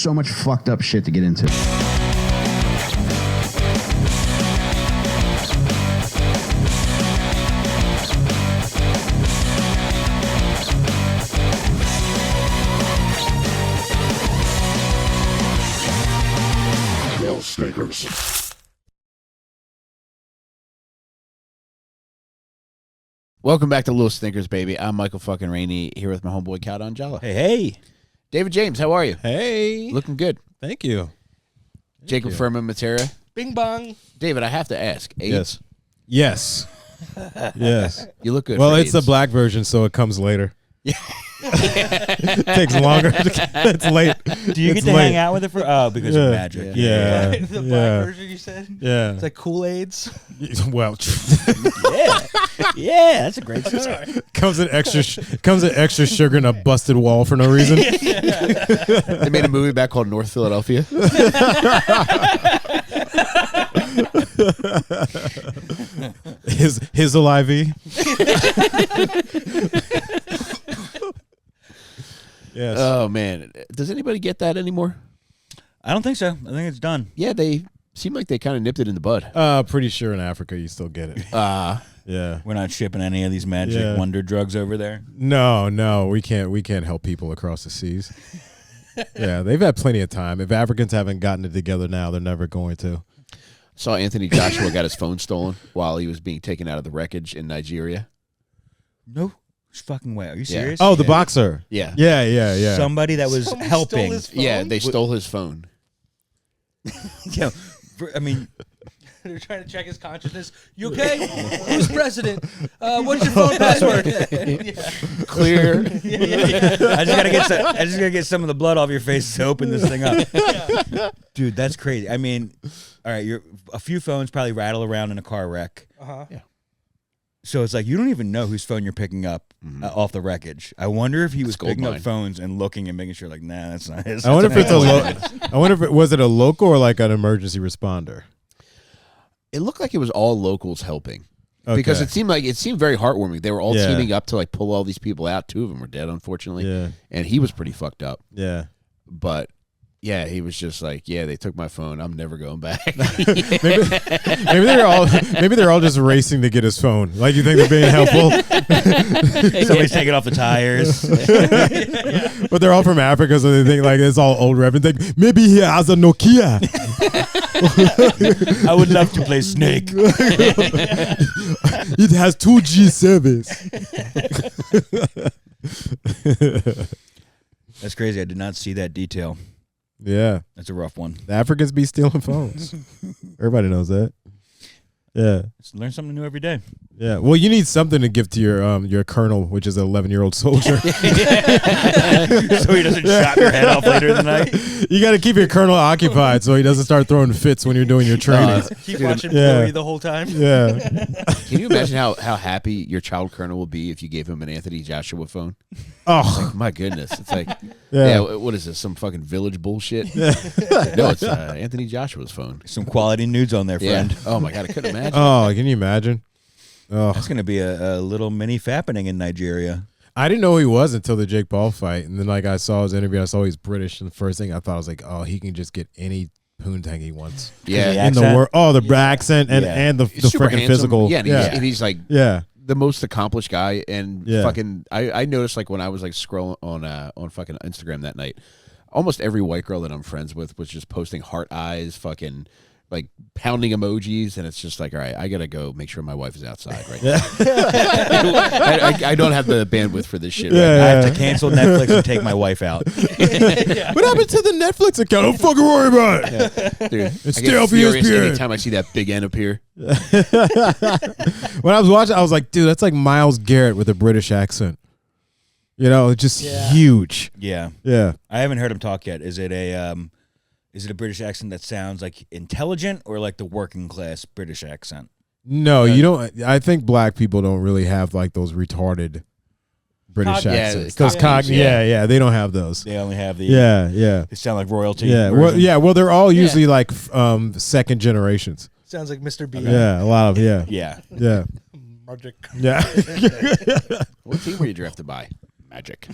so much fucked up shit to get into. Lil Stinkers. Welcome back to Lil Stinkers, baby. I'm Michael fucking Rainey here with my homeboy Cal Angela. Hey. David James, how are you? Hey. Looking good. Thank you. Jacob Furman Matera. Bing bong. David, I have to ask. AIDS? Yes. Yes. You look good. Well, for it's AIDS. the black version, so it comes later. Yeah. Takes longer. It's late. Do you get to hang out with it for? Oh, because of magic. Yeah. The black version you said? Yeah. It's like Kool-Aids. Well, Yeah, that's a great story. comes in extra sugar and a busted wall for no reason. They made a movie back called North Philadelphia. His alive. Yes. Oh, man. Does anybody get that anymore? I don't think so. I think it's done. Yeah, they seem like they kind of nipped it in the bud. Pretty sure in Africa you still get it. Yeah. We're not shipping any of these magic wonder drugs over there. No, we can't help people across the seas. Yeah, they've had plenty of time. If Africans haven't gotten it together now, they're never going to. Saw Anthony Joshua got his phone stolen while he was being taken out of the wreckage in Nigeria. No fucking way. Are you serious? Oh, the boxer. Yeah. Yeah. Somebody that was Someone helping. stole his phone? Yeah, they stole his phone. Yeah, I mean, They're trying to check his consciousness. You okay? Who's president? What's your phone password? Clear. I just gotta get some of the blood off your face to open this thing up. Dude, that's crazy. I mean, all right, a few phones probably rattle around in a car wreck. Yeah. So it's like you don't even know whose phone you're picking up off the wreckage. I wonder if he was gold picking mine. up phones and looking and making sure, like, nah, that's not his. I wonder if it's I wonder if it was a local or like an emergency responder. It looked like it was all locals helping. Okay. Because it seemed very heartwarming. They were all Yeah. teaming up to like pull all these people out. 2 of them were dead, unfortunately. Yeah. And he was pretty fucked up. Yeah. But yeah, he was just like, yeah, they took my phone. I'm never going back. Maybe they're all just racing to get his phone. Like, you think they're being helpful, Somebody's taking off the tires. but they're all from Africa, so they think like it's all old reverend. Think maybe he has a Nokia. I would love to play Snake. It has 2G service. That's crazy. I did not see that detail. Yeah, That's a rough one. the Africans be stealing phones. Everybody knows that. Yeah. Just learn something new every day. Yeah. Well, you need something to give to your colonel, which is an 11-year-old soldier. So he doesn't chop your head off later in the night. You got to keep your colonel occupied so he doesn't start throwing fits when you're doing your training. Keep watching Yeah. Bluey the whole time. Yeah. Can you imagine how happy your child colonel will be if you gave him an Anthony Joshua phone? Oh. My goodness. It's like, Yeah. what is this, some fucking village bullshit? No, it's Anthony Joshua's phone. Some quality nudes on there, friend. Yeah. Oh, my God, I couldn't imagine. Oh, can you imagine? Oh, That's going to be a little mini fappening in Nigeria. I didn't know who he was until the Jake Paul fight, and then like I saw his interview, I saw he's British, and the first thing I thought was like, oh, he can just get any poontang he wants Yeah. The in the accent? world. Oh, the accent and Yeah. and the He's super freaking handsome. physical. Yeah, and he's like yeah. the most accomplished guy, and Yeah. fucking I noticed like when I was like scrolling on fucking Instagram that night, almost every white girl that I'm friends with was just posting heart eyes, fucking like pounding emojis, and it's just like, all right, I gotta go make sure my wife is outside right now. I don't have the bandwidth for this shit. Right Yeah. now. I have to cancel Netflix and take my wife out. What happened to the Netflix account? Don't fucking worry about it. Dude, It's I still get for furious ESPN. anytime I see that big N appear. When I was watching, I was like, dude, that's like Myles Garrett with a British accent. You know, it's just huge. Yeah. Yeah. I haven't heard him talk yet. Is it a British accent that sounds like intelligent or like the working class British accent? No, you don't. I think black people don't really have like those retarded British Cockney. accents. Yeah, Because Cockneys, yeah, they don't have those. They only have the Yeah. They sound like royalty. Yeah. version. Well, they're all usually like second generations. Sounds like Mr. B. Yeah, a lot of Yeah. yeah. Magic. Yeah. What team were you drafted by? Magic.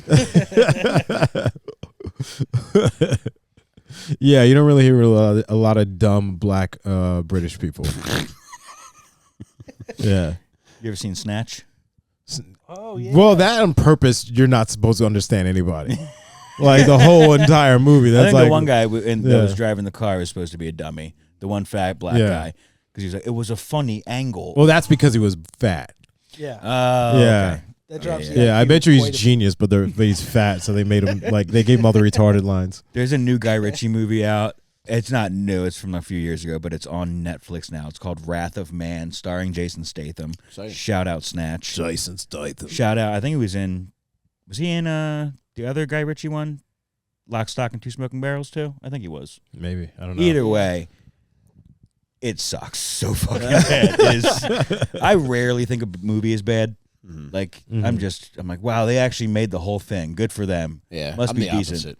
Yeah, you don't really hear a lot of dumb black British people. Yeah. You ever seen Snatch? Oh yeah. Well, that on purpose, you're not supposed to understand anybody. Like the whole entire movie. I That's think like the one guy that Yeah. was driving the car was supposed to be a dummy. The one fat black Yeah. guy. Because he's like, it was a funny angle. Well, that's because he was fat. Yeah. Yeah. Okay. That drops. Yeah, I bet you he's quite a bit. genius, but he's fat, so they made him like they gave him all the retarded lines. There's a new Guy Ritchie movie out. It's not new. It's from a few years ago, but it's on Netflix now. It's called Wrath of Man, starring Jason Statham. Exciting. Shout out Snatch. Jason Statham. Shout out. I think he was in. Was he in the other Guy Ritchie one? Lock, Stock, and Two Smoking Barrels too. I think he was. Maybe I don't know. Either way, it sucks so fucking bad. It is, I rarely think a movie is bad. Mhm. Like Mhm. I'm like, wow, they actually made the whole thing. Good for them. Yeah, Must I'm be the decent. opposite.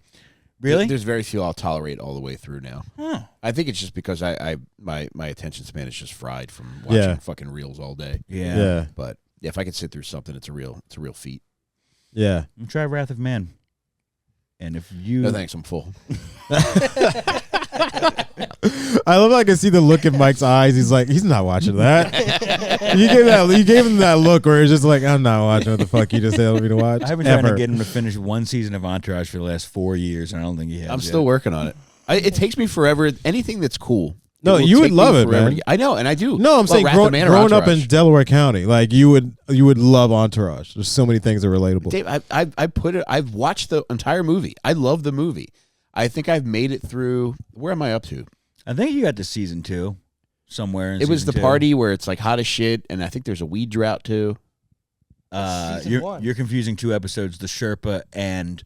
Really? There's very few I'll tolerate all the way through now. Huh. I think it's just because my attention span is just fried from watching Yeah. fucking reels all day. Yeah. Yeah, But if I could sit through something, it's a real feat. yeah. Try Wrath of Man. And if you No thanks, I'm full. I love how I can see the look in Mike's eyes. He's like, he's not watching that. You gave him that look where it's just like, I'm not watching what the fuck you just told me to watch. I've been trying Ever. to get him to finish one season of Entourage for the last 4 years, and I don't think he has. I'm yet. still working on it. It takes me forever. Anything that's cool. No, it will you would take me love it, forever man. to- I know, and I do. No, I'm Well, saying Wrath of Man or growing up in Entourage. Delaware County, like you would love Entourage. There's so many things that are relatable. Dave, I've watched the entire movie. I love the movie. I think I've made it through. Where am I up to? I think you got to season 2 somewhere. In It was season the 2. party where it's like hot as shit, and I think there's a weed drought too. Season You're 1. you're confusing 2 episodes: the Sherpa and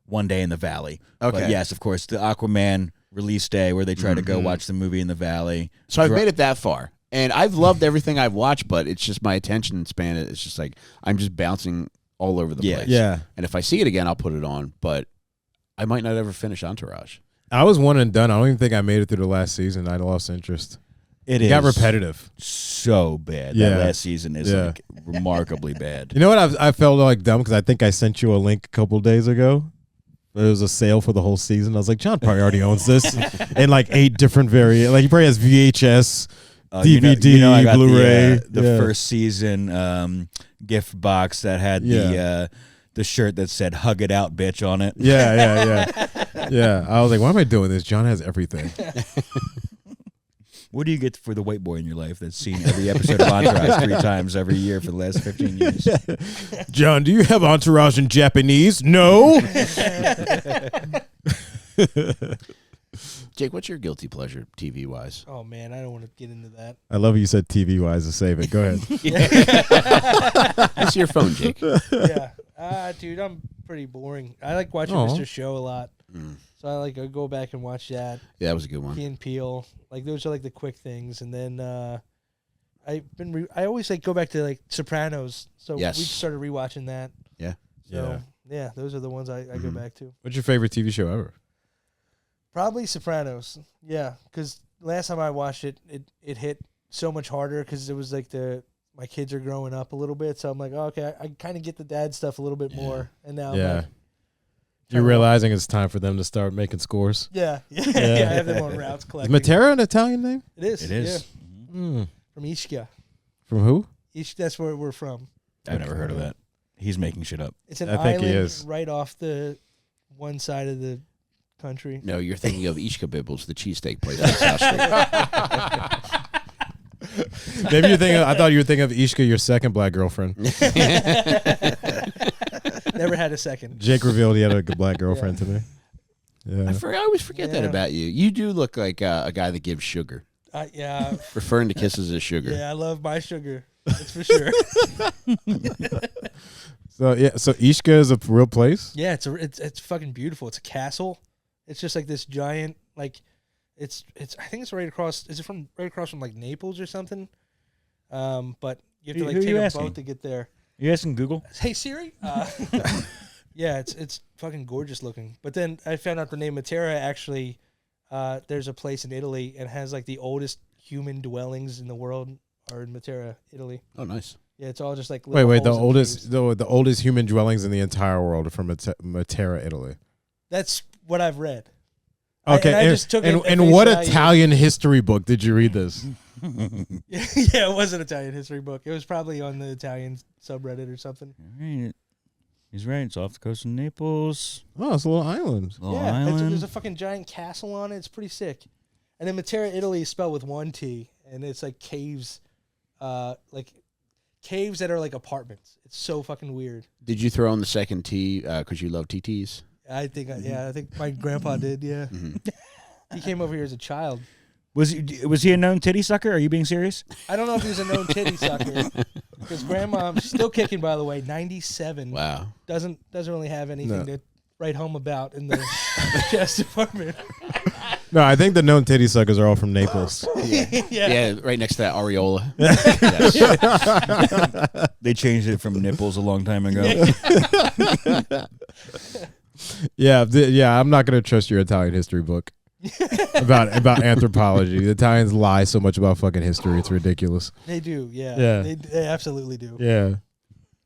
One Day in the Valley. Okay. But yes, of course, the Aquaman release day where they try to go watch the movie in the valley. So I've made it that far, and I've loved everything I've watched, but it's just my attention span. It's just like I'm just bouncing all over the Yeah. place. Yeah. And if I see it again, I'll put it on, but I might not ever finish Entourage. I was one and done. I don't even think I made it through the last season. I lost interest. It It got repetitive. so bad. Yeah. That last season is Yeah. like remarkably bad. You know what? I felt like dumb because I think I sent you a link a couple days ago. It was a sale for the whole season. I was like, John probably already owns this in like 8 different variants. Like he probably has VHS, DVD, I got Blu-ray. the Yeah. first season gift box that had the shirt that said "Hug it out, bitch" on it. Yeah. I was like, why am I doing this? John has everything. What do you get for the white boy in your life that's seen every episode of Entourage 3 times every year for the last 15 years? John, do you have Entourage in Japanese? No. Jake, what's your guilty pleasure TV wise? Oh man, I don't want to get into that. I love you said TV wise to save it. Go ahead. I see your phone, Jake. Yeah, dude, I'm pretty boring. I like watching Aw. Mr. Show a lot, Mm. so I go back and watch that. Yeah, that was a good one. Key and Peele, like those are like the quick things, and then I always like go back to like Sopranos. So Yes. we started rewatching that. Yeah. So yeah, those are the ones I go back to. What's your favorite TV show ever? Probably Sopranos. Yeah, because last time I watched it, it hit so much harder because it was like my kids are growing up a little bit, so I'm like, oh, okay, I kind of get the dad stuff a little bit more, and now I'm like, You're realizing it's time for them to start making scores. yeah, I have them on routes Is collecting. Matera an Italian name? It is. It is. Yeah. Mm. From Ischia. From who? That's where we're from. I've never heard of that. He's making shit up. It's an I think he island is. right off the one side of the country. No, you're thinking of Ishka Bibbles, the cheesesteak place on South Street. Maybe you're thinking. I thought you were thinking of Ishka, your second black girlfriend. Never had a second. Jake revealed he had a black girlfriend today. Yeah. I always forget that Yeah. about you. You do look like a guy that gives sugar, Yeah, referring to kisses as sugar. yeah, I love my sugar. That's for sure. So Ishka is a real place. Yeah, it's fucking beautiful. It's a castle. It's just like this giant it's I think it's right across. Is it from right across from like Naples or something? But you have to like Who take you a asking? boat to get there. You asking Google? Hey Siri. Yeah, it's fucking gorgeous looking. But then I found out the name Matera actually. There's a place in Italy and has like the oldest human dwellings in the world are in Matera, Italy. Oh, nice. Yeah, it's all just like Wait, little the holes in oldest trees. the oldest human dwellings in the entire world are from Matera, Italy. That's what I've read. Okay, I just took it at and face what value. Italian history book did you read this? Yeah, it was an Italian history book. It was probably on the Italian subreddit or something. Right. He's right. It's off the coast of Naples. Oh, it's a little island. Little Yeah, island. there's a fucking giant castle on it. It's pretty sick. And then Matera, Italy is spelled with one T, and it's like caves, caves that are like apartments. It's so fucking weird. Did you throw in the second T because you love TTs? I think my grandpa did. Yeah, he came over here as a child. Was he a known titty sucker? Are you being serious? I don't know if he was a known titty sucker. Because grandma, she's still kicking, by the way, 97. Wow. Doesn't really have anything to write home about in the chest department. No, I think the known titty suckers are all from Naples. Yeah, right next to that areola. They changed it from nipples a long time ago. Yeah, I'm not gonna trust your Italian history book about anthropology. The Italians lie so much about fucking history; it's ridiculous. They do, yeah. Yeah. They absolutely do. Yeah,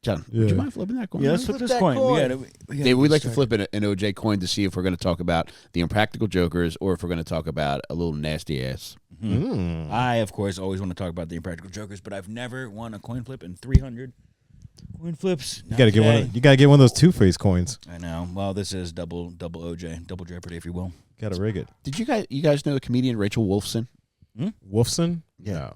John, Yeah. would you mind flipping that coin? Yeah, let's flip this that coin. coin. We'd like to flip an OJ coin to see if we're going to talk about the Impractical Jokers or if we're going to talk about a little nasty ass. I, of course, always want to talk about the Impractical Jokers, but I've never won a coin flip in 300 coin flips. you gotta get one. You gotta get one of those Two-Face coins. I know. Well, this is double OJ, double Jeopardy, if you will. Gotta rig it. Did you guys know the comedian Rachel Wolfson? Wolfson? Yeah.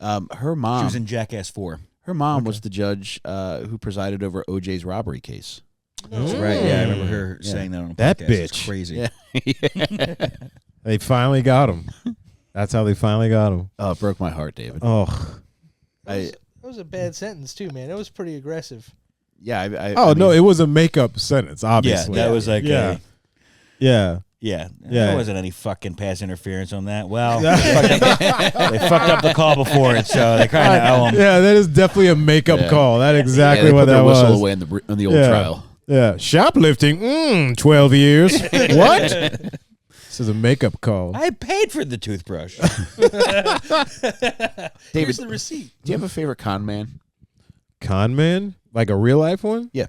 No. Her She mom. was in Jackass 4. Her mom was the judge who presided over OJ's robbery case. That's right. Yeah, I remember her saying that on a That podcast. It's bitch. crazy. Yeah. They finally got him. That's how they finally got him. Oh, it broke my heart, David. Oh. That was a bad sentence, too, man. It was pretty aggressive. Yeah. I Oh, no, mean, it was a makeup sentence, Yeah, obviously. that was like Yeah. Yeah. Yeah. There wasn't any fucking pass interference on that. Well, they fucked up the call before it, so they kind of owe them. Yeah, that is definitely a makeup Yeah. call. That's exactly they what put that their whistle was. away in the old Yeah. trial. Yeah. Shoplifting, 12 years. What? This is a makeup call. I paid for the toothbrush. David, Here's the receipt. do you have a favorite con man? Con man? Like a real life one? Yeah.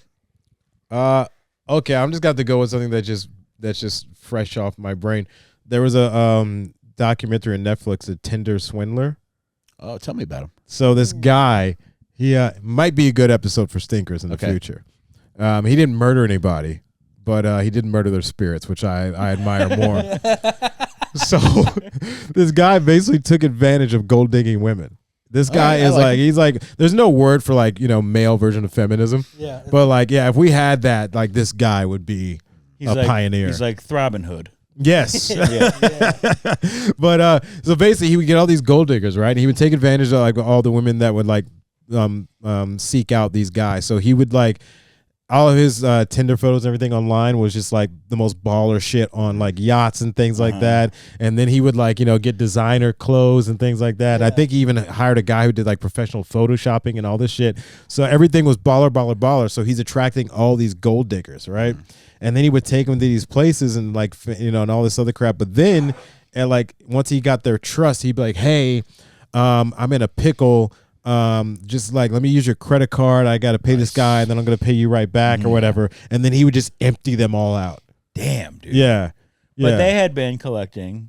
Okay, I'm just got to go with something that's just fresh off my brain. There was a documentary on Netflix, a Tinder Swindler. Oh, tell me about him. So this guy, he might be a good episode for Stinkers in the future. He didn't murder anybody, but he did murder their spirits, which I admire more. So this guy basically took advantage of gold digging women. This guy is he's like, there's no word for like, male version of feminism. Yeah. But like, yeah, if we had that, like this guy would be a pioneer. He's like Throbbing Hood. Yes. Yeah. But so basically he would get all these gold diggers, right? And he would take advantage of like all the women that would like seek out these guys. So he would like all of his Tinder photos and everything online was just like the most baller shit on like yachts and things like that. And then he would like, get designer clothes and things like that. Yeah. I think he even hired a guy who did like professional photoshopping and all this shit. So everything was baller. So he's attracting all these gold diggers, right? And then he would take them to these places and like, and all this other crap. But then like once he got their trust, he'd be like, hey, I'm in a pickle. Just like, let me use your credit card. I got to pay this guy and then I'm going to pay you right back or whatever. And then he would just empty them all out. Damn, dude. Yeah. But they had been collecting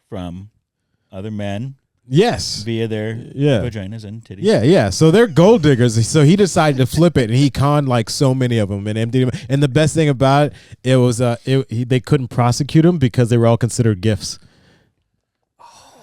from other men Yes. via their Yeah. vaginas and titties. Yeah. So they're gold diggers. So he decided to flip it, and he conned like so many of them and emptied them. And the best thing about it was they couldn't prosecute him because they were all considered gifts.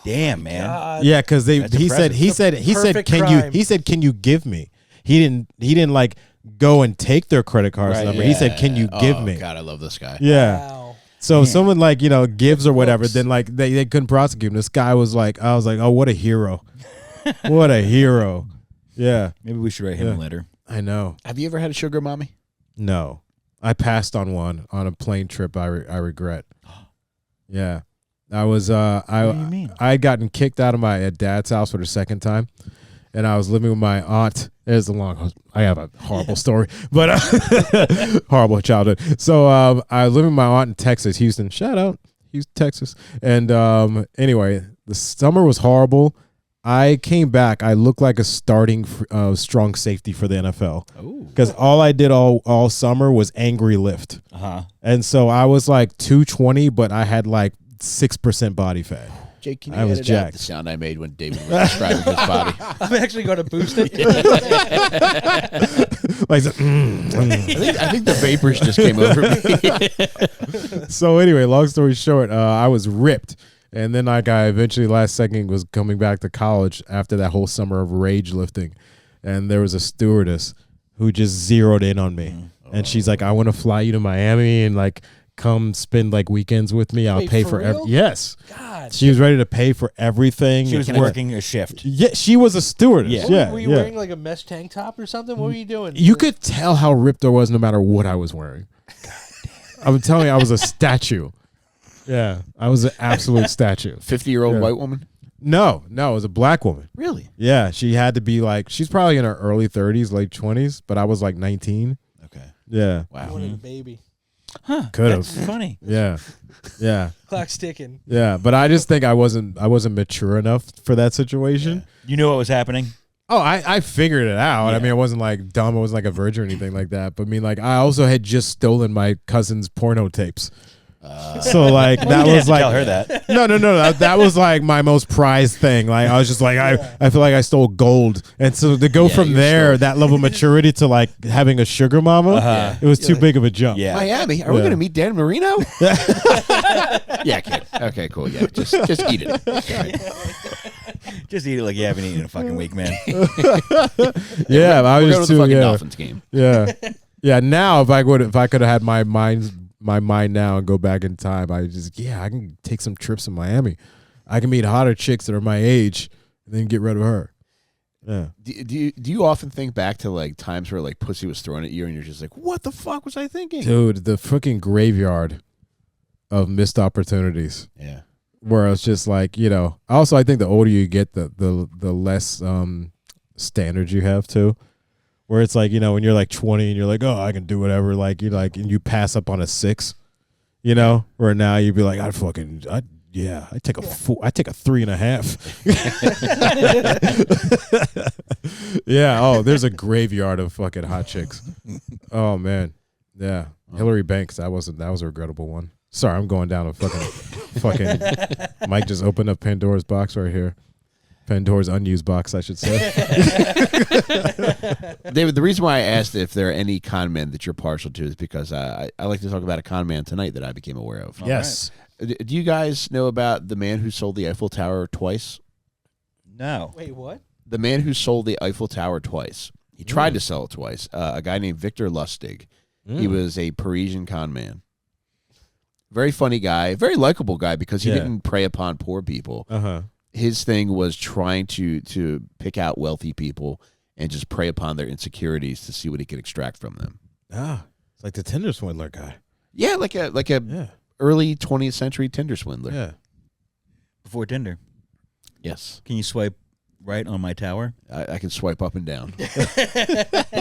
Damn, man. Yeah, because he impressive. said crime. can you give me? He didn't like go and take their credit card number. He said, can you give me? God, I love this guy. Yeah. Wow. So if someone like, gives or whatever, then like they couldn't prosecute him. This guy was like, I was like, oh, what a hero. What a hero. Yeah. Maybe we should write him a letter. I know. Have you ever had a sugar mommy? No. I passed on one on a plane trip I regret. Yeah. I was What do you mean? I had gotten kicked out of my dad's house for the second time, and I was living with my aunt. I have a horrible story, but horrible childhood. So I was living with my aunt in Texas, Houston. Shout out, Houston, Texas. And anyway, the summer was horrible. I came back. I looked like a starting strong safety for the NFL because all I did all summer was angry lift. Uh-huh. And so I was like 220, but I had like 6% body fat. Jake, can you I was edit out jacked. the sound I made when David was describing his body? I'm actually going to boost it. Like, I think the vapors just came over me. so anyway, long story short, I was ripped. And then like I eventually last second was coming back to college after that whole summer of rage lifting. And there was a stewardess who just zeroed in on me. And she's like, I want to fly you to Miami and like come spend like weekends with me. I'll Wait, pay for for real? Yes. God. She was ready to pay for everything. She was working a shift. Yeah, she was a stewardess. Yeah. Yeah. Were you wearing like a mesh tank top or something? What were you doing? You could tell how ripped I was no matter what I was wearing. I'm telling you, I was a statue. Yeah, I was an absolute statue. 50-year-old Yeah. white woman? No, it was a black woman. Really? Yeah, she had to be like, she's probably in her early 30s, late 20s, but I was like 19. Okay. Yeah, You Wow. wanted a baby. Huh. could have. That's funny. Yeah, yeah, Clock's ticking. yeah. But I just think I wasn't mature enough for that situation. You knew what was happening? Oh, I figured it out. I Yeah. mean, I wasn't like dumb. I wasn't like a virgin or anything like that. But I mean, like, I also had just stolen my cousin's porno tapes. So like You that didn't have was to like tell her that. no that was like my most prized thing. Like I was just like I feel like I stole gold, and so to go from you're there still- that level of maturity to like having a sugar mama, Uh-huh. it was too big of a jump. Yeah. Miami? Are we Yeah. going to meet Dan Marino? Yeah, kid. Okay, cool. Yeah, just eat it. Just eat it like you haven't eaten in a fucking week, man. Yeah, I We're was going to the too. fucking Yeah, Dolphins game. yeah, yeah. Now if I could have had my mind now and go back in time, I can take some trips in Miami. I can meet hotter chicks that are my age and then get rid of her. Yeah. Do you often think back to like times where like pussy was thrown at you and you're just like, what the fuck was I thinking? Dude, the freaking graveyard of missed opportunities. Yeah. Where it's just like, also I think the older you get, the less standards you have too. Where it's like, when you're like 20 and you're like, oh, I can do whatever, like you like, and you pass up on a 6, where now you'd be like, I take a 3.5. Yeah. Oh, there's a graveyard of fucking hot chicks. Oh man. Yeah. Hillary Banks. That was a regrettable one. Sorry, I'm going down a fucking Mike just opened up Pandora's box right here. Pandora's unused box, I should say. David, the reason why I asked if there are any con men that you're partial to is because I like to talk about a con man tonight that I became aware of. Yes. Do you guys know about the man who sold the Eiffel Tower twice? No. Wait, what? The man who sold the Eiffel Tower twice. He tried to sell it twice. A guy named Victor Lustig. He was a Parisian con man. Very funny guy. Very likable guy because he didn't prey upon poor people. Uh-huh. His thing was trying to pick out wealthy people and just prey upon their insecurities to see what he could extract from them. Ah, it's like the Tinder Swindler guy. Yeah, like a Yeah. early 20th century Tinder swindler. Yeah. Before Tinder. Yes. Can you swipe right on my tower? I can swipe up and down. We're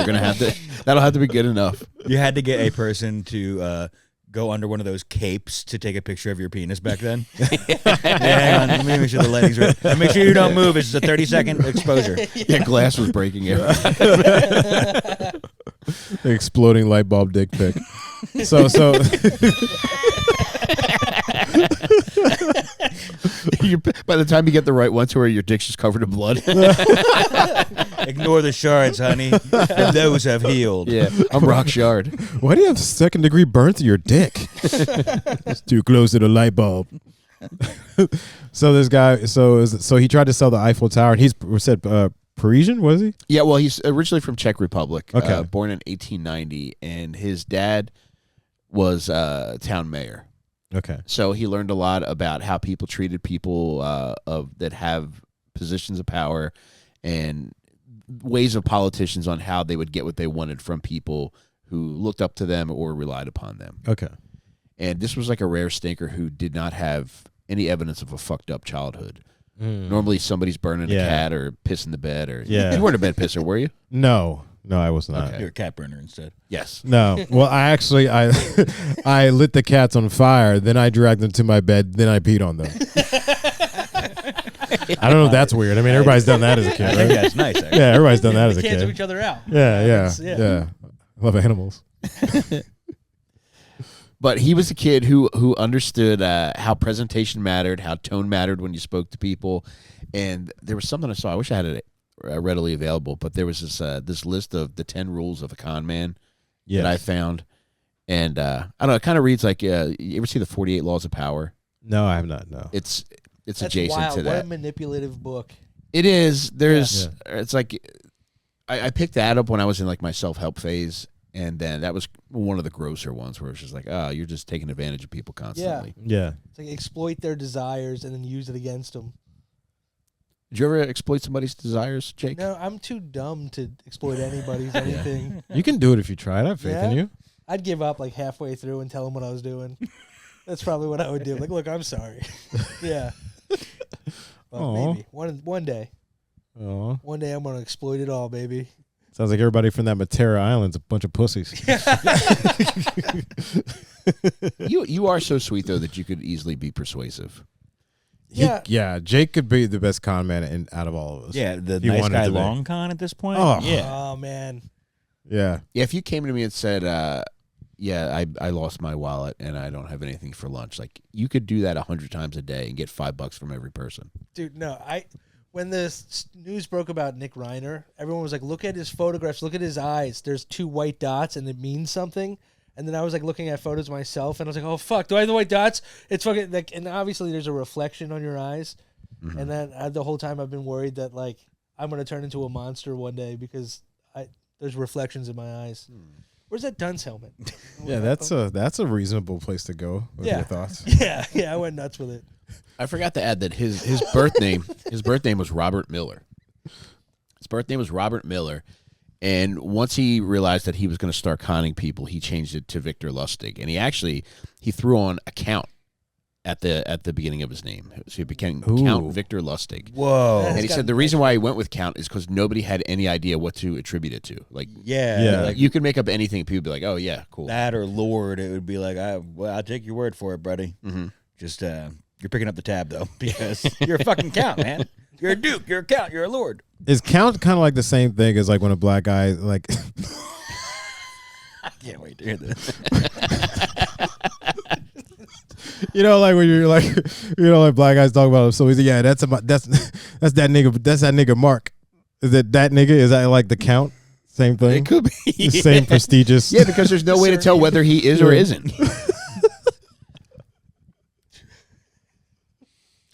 gonna have to. That'll have to be good enough. You had to get a person to go under one of those capes to take a picture of your penis back then. Yeah, hang on. Let me make sure the lighting's right. And make sure you don't move. It's just a 30-second exposure. Yeah, glass was breaking it. Exploding light bulb dick pic. So By the time you get the right one to where your dick's just covered in blood. Ignore the shards, honey. And those have healed. Yeah, I'm rock shard. why do you have 2nd-degree burns in your dick? It's too close to the light bulb. So this guy, so he tried to sell the Eiffel Tower, and he's said Parisian, was he? Yeah, well, he's originally from Czech Republic. Okay. Born in 1890, and his dad was town mayor. Okay. So he learned a lot about how people treated people that have positions of power, and ways of politicians on how they would get what they wanted from people who looked up to them or relied upon them. Okay. And this was like a rare stinker who did not have any evidence of a fucked up childhood. Normally somebody's burning a cat or pissing the bed or Yeah. You weren't a bed pisser, were you? No, I was not. Okay. You're a cat burner instead. Yes. No. Well, I lit the cats on fire, then I dragged them to my bed, then I peed on them. I don't know if that's weird. I mean, everybody's done that as a kid, I think right? that's nice, actually. Yeah, everybody's done that as a They cancel kid. each other out. Yeah. That's- I love animals. But he was a kid who understood how presentation mattered, how tone mattered when you spoke to people. And there was something I saw. I wish I had it readily available, but there was this list of the 10 rules of a con man that I found. And I don't know, it kind of reads like, you ever see the 48 Laws of Power? No, I have not. No. It's That's adjacent wild. to that. What a manipulative book. It is. There's. It's like I picked that up when I was in like my self-help phase, and then that was one of the grosser ones where it's just like, oh, you're just taking advantage of people constantly. Yeah. It's like exploit their desires and then use it against them. Did you ever exploit somebody's desires, Jake? No, I'm too dumb to exploit anybody's anything. You can do it if you try it. I have faith in Yeah? you. I'd give up like halfway through and tell them what I was doing. That's probably what I would do. Like, look, I'm sorry. Yeah. But Aw. maybe one day. Oh, One day I'm gonna exploit it all, baby. sounds like everybody from that Matera Island's a bunch of pussies. You are so sweet though that you could easily be persuasive. Yeah. Yeah, Jake could be the best con man out of all of us. Yeah, the If you nice wanted guy to be. long con at this point. Oh. Yeah. Oh man. Yeah. Yeah, if you came to me and said, yeah, I lost my wallet and I don't have anything for lunch, like you could do that 100 times a day and get $5 from every person. Dude, no. When the news broke about Nick Reiner, everyone was like, look at his photographs, look at his eyes. There's 2 white dots and it means something. And then I was like looking at photos myself and I was like, oh fuck, do I have the white dots? It's fucking like, and obviously there's a reflection on your eyes. Mm-hmm. And then the whole time I've been worried that like I'm gonna turn into a monster one day because there's reflections in my eyes. Where's that dunce helmet? Yeah, that's a reasonable place to go with your thoughts. Yeah, I went nuts with it. I forgot to add that his birth name was Robert Miller. His birth name was Robert Miller, and once he realized that he was going to start conning people, he changed it to Victor Lustig, and he threw on a count at the beginning of his name, so he became Count Victor Lustig. Whoa. And he said the reason why he went with Count is because nobody had any idea what to attribute it to. Like, Yeah. like you could make up anything, and people would be like, "Oh yeah, cool." That or Lord, it would be like, I'll take your word for it, buddy. Mm-hmm. Just you're picking up the tab though, because you're a fucking count, man. You're a duke. You're a count. You're a lord. Is count kind of like the same thing as like when a black guy like I can't wait to hear this. you know, like when you're like, you know, like black guys talk about him. So he's like, yeah, that's that nigga Mark. Is it that nigga? Is that like the count? Same thing. It could be The same prestigious. Yeah, because there's no way to tell whether he is or isn't.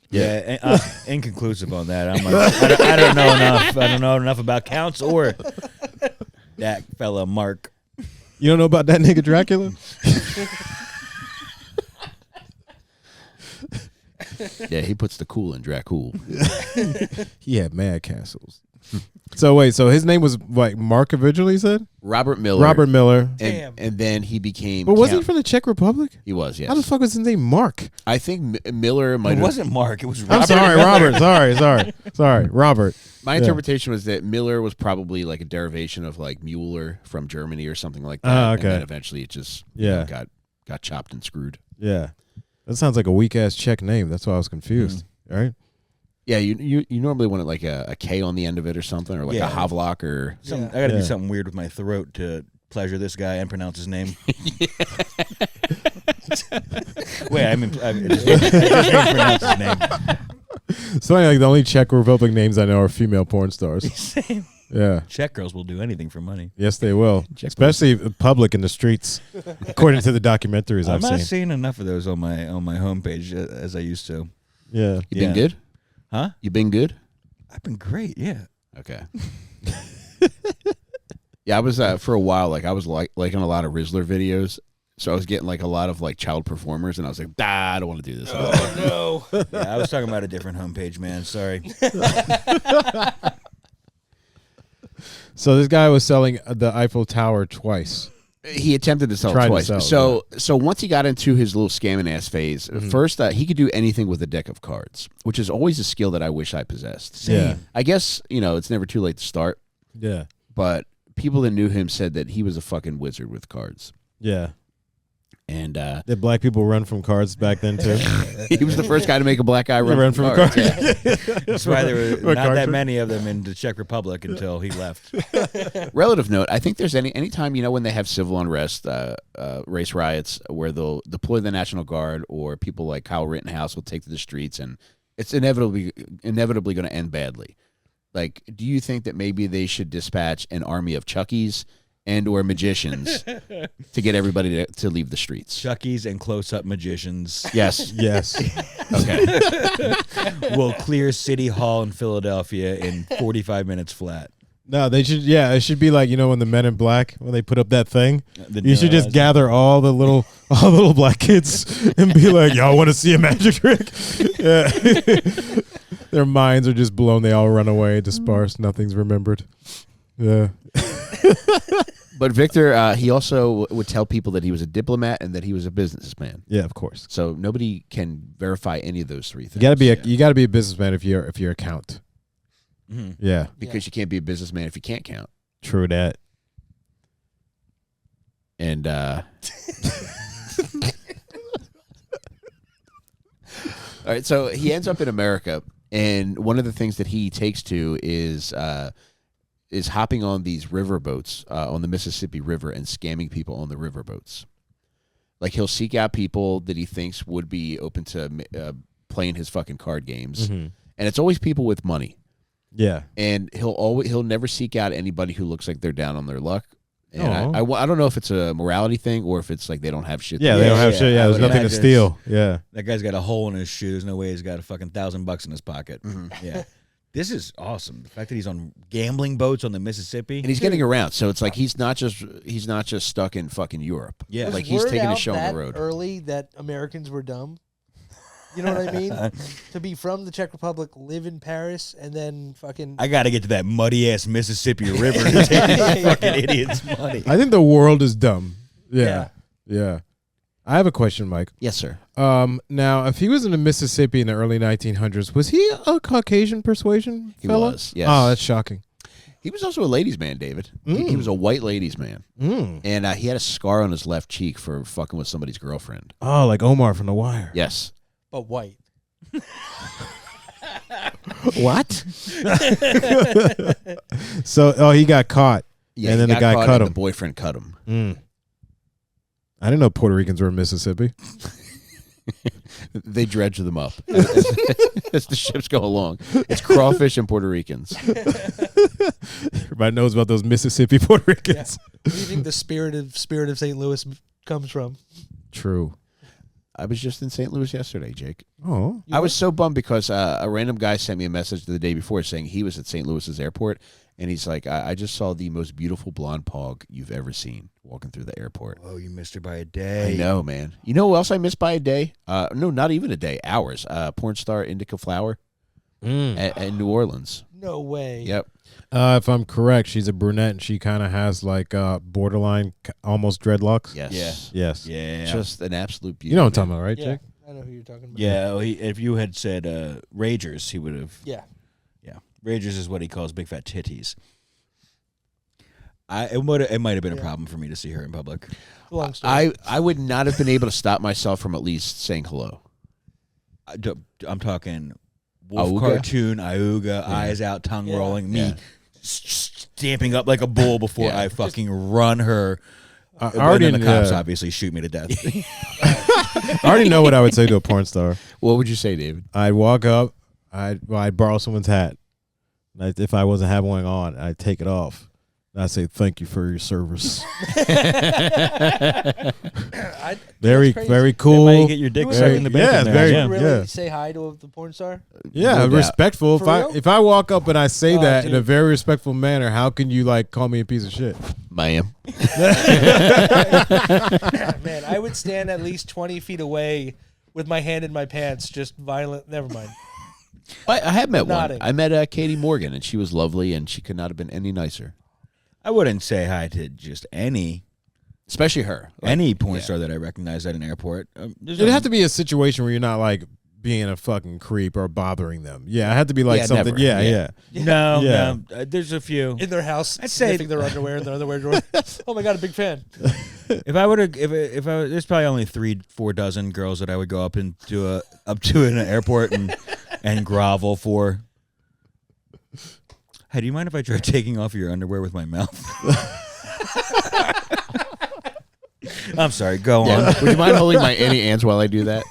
Yeah, inconclusive on that. I'm like, I don't know enough. I don't know enough about counts or that fella Mark. You don't know about that nigga Dracula? Yeah, he puts the cool in Dracul. He had mad castles. So wait, so his name was like Mark originally, you said? Robert Miller. Robert Miller. Damn. And then he became. But wasn't he Count. from the Czech Republic? He was, yes. How the fuck was his name Mark? I think Miller might It have. wasn't Mark. It was I'm Robert. sorry, Robert. Sorry, Robert. My Yeah. interpretation was that Miller was probably like a derivation of like Mueller from Germany or something like that. Ah, okay. And then eventually it just got chopped and screwed. Yeah. That sounds like a weak ass Czech name. That's why I was confused. All right. Yeah, you normally want it like a K on the end of it or something, or like Yeah. a Havlock or. I got to Yeah. do something weird with my throat to pleasure this guy and pronounce his name. Wait, I just mean pronounce his name. It's funny, like the only Czech Republic names I know are female porn stars. Same. Yeah. Czech girls will do anything for money. Yes, they will. Czech Especially public in the streets, according to the documentaries I'm I've not seen. seeing enough of those on my homepage as I used to. Yeah. You been Yeah. good? Huh? You been good? I've been great. Yeah. Okay. Yeah, I was for a while like I was liking a lot of Rizzler videos, so I was getting like a lot of like child performers, and I was like, I don't want to do this. Oh no. Yeah, I was talking about a different homepage, man. Sorry. So this guy was selling the Eiffel Tower twice. He attempted to sell Tried it to twice. sell it, So once he got into his little scamming ass phase, first he could do anything with a deck of cards, which is always a skill that I wish I possessed. Yeah. I guess it's never too late to start, Yeah. but people that knew him said that he was a fucking wizard with cards. Yeah. And Did black people run from cards back then too? he was the first guy to make a black guy run from cards. cards. That's why there were not card that trick. many of them in the Czech Republic until he left. Relative note, I think there's anytime, when they have civil unrest, race riots, where they'll deploy the National Guard, or people like Kyle Rittenhouse will take to the streets, and it's inevitably going to end badly. Like, do you think that maybe they should dispatch an army of Chuckies and or magicians to get everybody to leave the streets? Chuckies and close-up magicians Yes. Yes. Okay. will clear City Hall in Philadelphia in 45 minutes flat. No, they should. Yeah, it should be like when the Men in Black, when they put up that thing. The You should just neuralizer. gather all the little black kids and be like, "Y'all want to see a magic trick?" Yeah. Their minds are just blown. They all run away, disperse. Nothing's remembered. Yeah. But Victor, he also would tell people that he was a diplomat and that he was a businessman. Yeah, of course. So nobody can verify any of those three things. You gotta be a businessman if you're a count. Mhm. Yeah, because you can't be a businessman if you can't count. true that. And all right, so he ends up in America, and one of the things that he takes to is hopping on these river boats on the Mississippi River and scamming people on the river boats. Like, he'll seek out people that he thinks would be open to playing his fucking card games, and it's always people with money. Yeah. And he'll never seek out anybody who looks like they're down on their luck. And Aw. I don't know if it's a morality thing or if it's like they don't have shit. Yeah, to they do. don't have yeah, shit. Yeah, I there's would nothing to imagine steal. Yeah. That guy's got a hole in his shoe. There's no way he's got a fucking $1,000 in his pocket. Mm-hmm. Yeah. This is awesome. The fact that he's on gambling boats on the Mississippi. And he's getting around, so it's like he's not just stuck in fucking Europe. Yeah. Was like he's word taking a out show on that the road. early that Americans were dumb. You know what I mean? To be from the Czech Republic, live in Paris, and then fucking. I got to get to that muddy ass Mississippi River to take these fucking idiots' money. I think the world is dumb. Yeah. Yeah. I have a question, Mike. Yes, sir. Now, if he was in the Mississippi in the early 1900s, was he a Caucasian persuasion He fella? was, yes. Oh, that's shocking. He was also a ladies' man, David. He was a white ladies' man, and he had a scar on his left cheek for fucking with somebody's girlfriend. Oh, like Omar from The Wire. Yes. But white. What? So, he got caught. Yeah, And he then the got guy caught cut and him. The boyfriend cut him. I didn't know Puerto Ricans were in Mississippi. They dredge them up as the ships go along. It's crawfish and Puerto Ricans. Everybody knows about those Mississippi Puerto Ricans. Where do you think the spirit of St. Louis comes from? True. I was just in St. Louis yesterday, Jake. Oh. I was so bummed because a random guy sent me a message the day before saying he was at St. Louis's airport, and he's like, I just saw the most beautiful blonde pog you've ever seen walking through the airport. Oh, you missed her by a day. I know, man. You know who else I missed by a day? No, not even a day. Hours. Porn star Indica Flower at New Orleans. No way. Yep. If I'm correct, she's a brunette and she kind of has like borderline, almost dreadlocks. Yes. Yes. Yeah. Just an absolute beauty. You know what I'm man. talking about, right, Yeah, Jake? I know who you're talking about. Yeah. Well, if you had said Ragers, he would have. Yeah. Yeah. Ragers is what he calls big fat titties. It might have been a problem for me to see her in public. Long story. I would not have been able to stop myself from at least saying hello. I'm talking wolf Auga? cartoon, Iuga, eyes out, tongue Yeah. rolling, me Yeah. stamping up like a bull before Yeah. I fucking run her. I And already, then the cops obviously shoot me to death. I already know what I would say to a porn star. What would you say, David? I'd walk up, I'd borrow someone's hat. If I wasn't having one on, I'd take it off. And I'd say, thank you for your service. Very, crazy. very That cool. might get your dick Very- sucked in the yeah, bacon there. very- Did Yeah. you really yeah. say hi to the porn star? Yeah, No doubt. respectful. For real? If I walk up and I say Oh, that in a dude. very respectful manner, how can you like call me a piece of shit? Ma'am. Man, I would stand at least 20 feet away with my hand in my pants, just violent. Never mind. I have met one. Nodding. I met Katie Morgan, and she was lovely, and she could not have been any nicer. I wouldn't say hi to just any Especially her. Like, porn yeah. star that I recognize at an airport. It'd have to be a situation where you're not like being a fucking creep or bothering them. Yeah, it had to be like Yeah, something. never. Yeah, Yeah. yeah. No, Yeah. no. There's a few. In their house, I'd say- sniffing their underwear in their underwear drawer. Oh my god, a big fan. If I would have, if I there's probably only 3-4 dozen girls that I would go up to in an airport and grovel for. Hey, do you mind if I try taking off your underwear with my mouth? I'm sorry. Go on. Would you mind holding my Annie Ann's while I do that?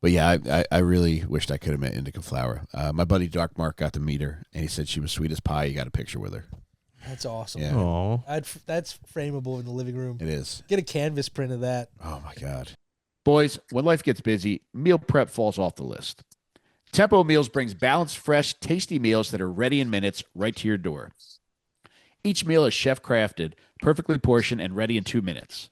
But yeah, I really wished I could have met Indica Flower. My buddy Dark Mark got to meet her, and he said she was sweet as pie. He got a picture with her. That's awesome. Yeah. Aw. That's frameable in the living room. It is. Get a canvas print of that. Oh, my God. Boys, when life gets busy, meal prep falls off the list. Tempo Meals brings balanced, fresh, tasty meals that are ready in minutes right to your door. Each meal is chef-crafted, perfectly portioned, and ready in 2 minutes.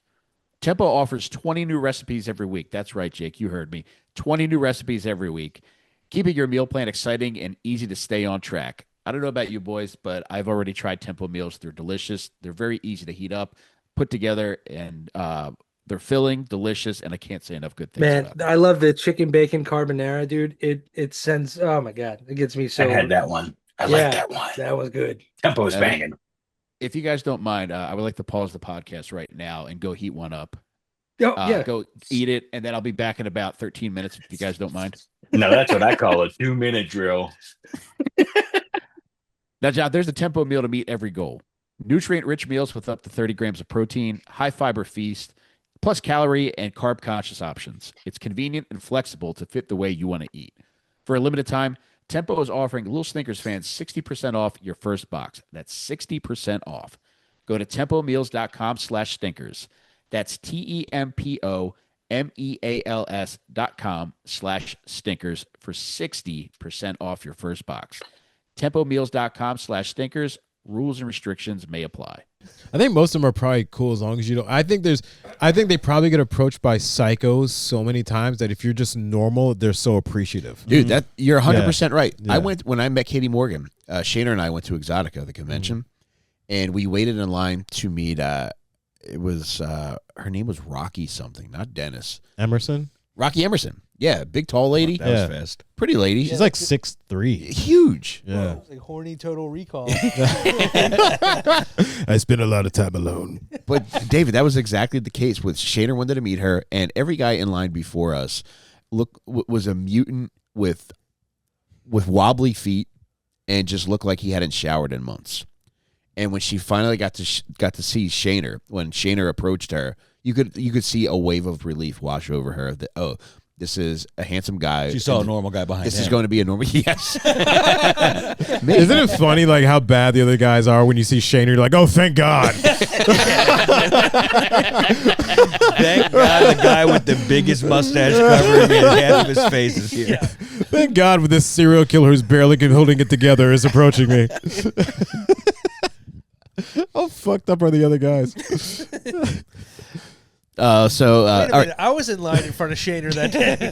Tempo offers 20 new recipes every week. That's right, Jake. You heard me. 20 new recipes every week, keeping your meal plan exciting and easy to stay on track. I don't know about you boys, but I've already tried Tempo meals. They're delicious. They're very easy to heat up, put together, and they're filling, delicious, and I can't say enough good things Man, about them. I love the chicken bacon carbonara, dude. It sends. Oh my God, it gets me so. I had that one. I Yeah, like that one. That was good. Tempo's banging. If you guys don't mind, I would like to pause the podcast right now and go heat one up. Oh yeah. Go eat it, and then I'll be back in about 13 minutes if you guys don't mind. No, that's what I call a 2-minute drill. Now, John, there's a Tempo meal to meet every goal. Nutrient-rich meals with up to 30 grams of protein, high-fiber feast, plus calorie and carb-conscious options. It's convenient and flexible to fit the way you want to eat. For a limited time, Tempo is offering Lil Stinkers fans 60% off your first box. That's 60% off. Go to tempomeals.com/stinkers. That's TEMPOMEALS.com/stinkers for 60% off your first box. Tempomeals.com/stinkers. Rules and restrictions may apply. I think most of them are probably cool as long as you don't. I think they probably get approached by psychos so many times that if you're just normal, they're so appreciative. Dude, that you're 100% right. Yeah. I went when I met Katie Morgan. Shayna and I went to Exotica, the convention, and we waited in line to meet. It was her name was Rocky something, not Dennis. Emerson, Rocky Emerson. Yeah, big tall lady, That was fast. pretty lady. she's like 6'3". Huge. Yeah, It's like horny total recall. I spend a lot of time alone. But David, that was exactly the case. With Shayna wanted to meet her, and every guy in line before us was a mutant with wobbly feet and just looked like he hadn't showered in months. And when she finally got to see Shayna, when Shayna approached her, you could see a wave of relief wash over her. That this is a handsome guy. She saw a normal guy behind This him. is going to be a normal. Yes. Isn't it funny like how bad the other guys are when you see Shane? You're like, oh, thank God. Thank God the guy with the biggest mustache covering half of his face is here. Thank God with this serial killer who's barely holding it together is approaching me. How fucked up are the other guys? Wait a all right. minute, I was in line in front of Shaner that day.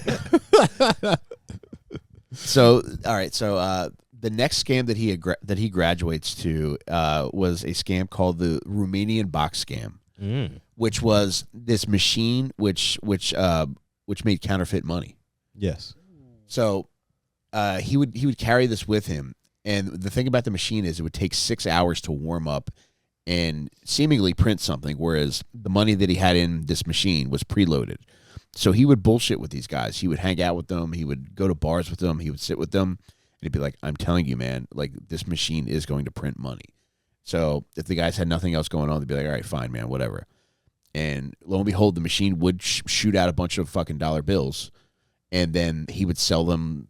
So, all right. So, the next scam that he graduates to was a scam called the Romanian box scam, which was this machine which made counterfeit money. Yes. So, he would carry this with him, and the thing about the machine is it would take 6 hours to warm up and seemingly print something, whereas the money that he had in this machine was preloaded. So he would bullshit with these guys. He would hang out with them. He would go to bars with them. He would sit with them. And he'd be like, I'm telling you, man, like this machine is going to print money. So if the guys had nothing else going on, they'd be like, all right, fine, man, whatever. And lo and behold, the machine would shoot out a bunch of fucking dollar bills. And then he would sell them.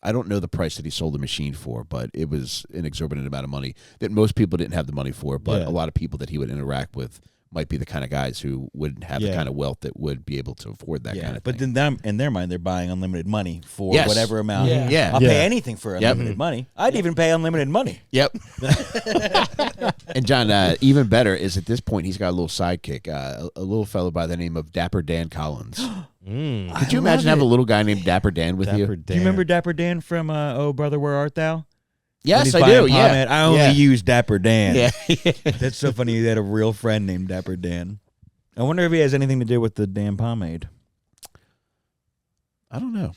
I don't know the price that he sold the machine for, but it was an exorbitant amount of money that most people didn't have the money for. But Yeah. a lot of people that he would interact with might be the kind of guys who wouldn't have the Yeah. kind of wealth that would be able to afford that kind of But thing. then in their mind, they're buying unlimited money for Yes. whatever amount. Yeah. Yeah. I'll Yeah. pay anything for Yep. unlimited money. I'd even pay unlimited money. Yep. And John, even better is at this point he's got a little sidekick, a little fellow by the name of Dapper Dan Collins. Could you imagine having a little guy named Dapper Dan with you? Do you remember Dapper Dan from Oh Brother, Where Art Thou? When Yes, he's I buying do. Yeah. pomade, I only use Dapper Dan. Yeah. That's so funny. He had a real friend named Dapper Dan. I wonder if he has anything to do with the damn pomade. I don't know.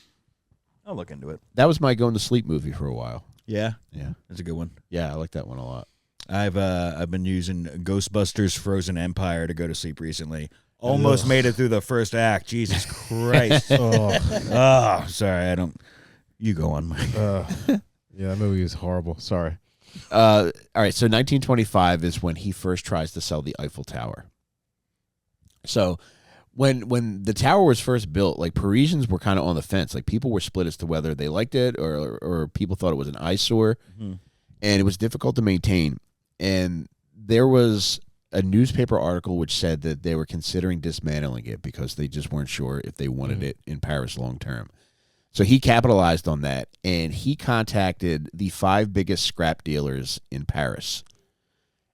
I'll look into it. That was my going to sleep movie for a while. Yeah, Yeah. that's a good one. Yeah, I like that one a lot. I've been using Ghostbusters Frozen Empire to go to sleep recently. Almost made it through the first act. Jesus Christ. Sorry, I don't. You go on, Mike. Yeah, that movie is horrible. Sorry. All right, so 1925 is when he first tries to sell the Eiffel Tower. So when the tower was first built, like Parisians were kind of on the fence. Like people were split as to whether they liked it or people thought it was an eyesore, and it was difficult to maintain. And there was a newspaper article which said that they were considering dismantling it because they just weren't sure if they wanted it in Paris long term. So he capitalized on that, and he contacted the 5 biggest scrap dealers in Paris,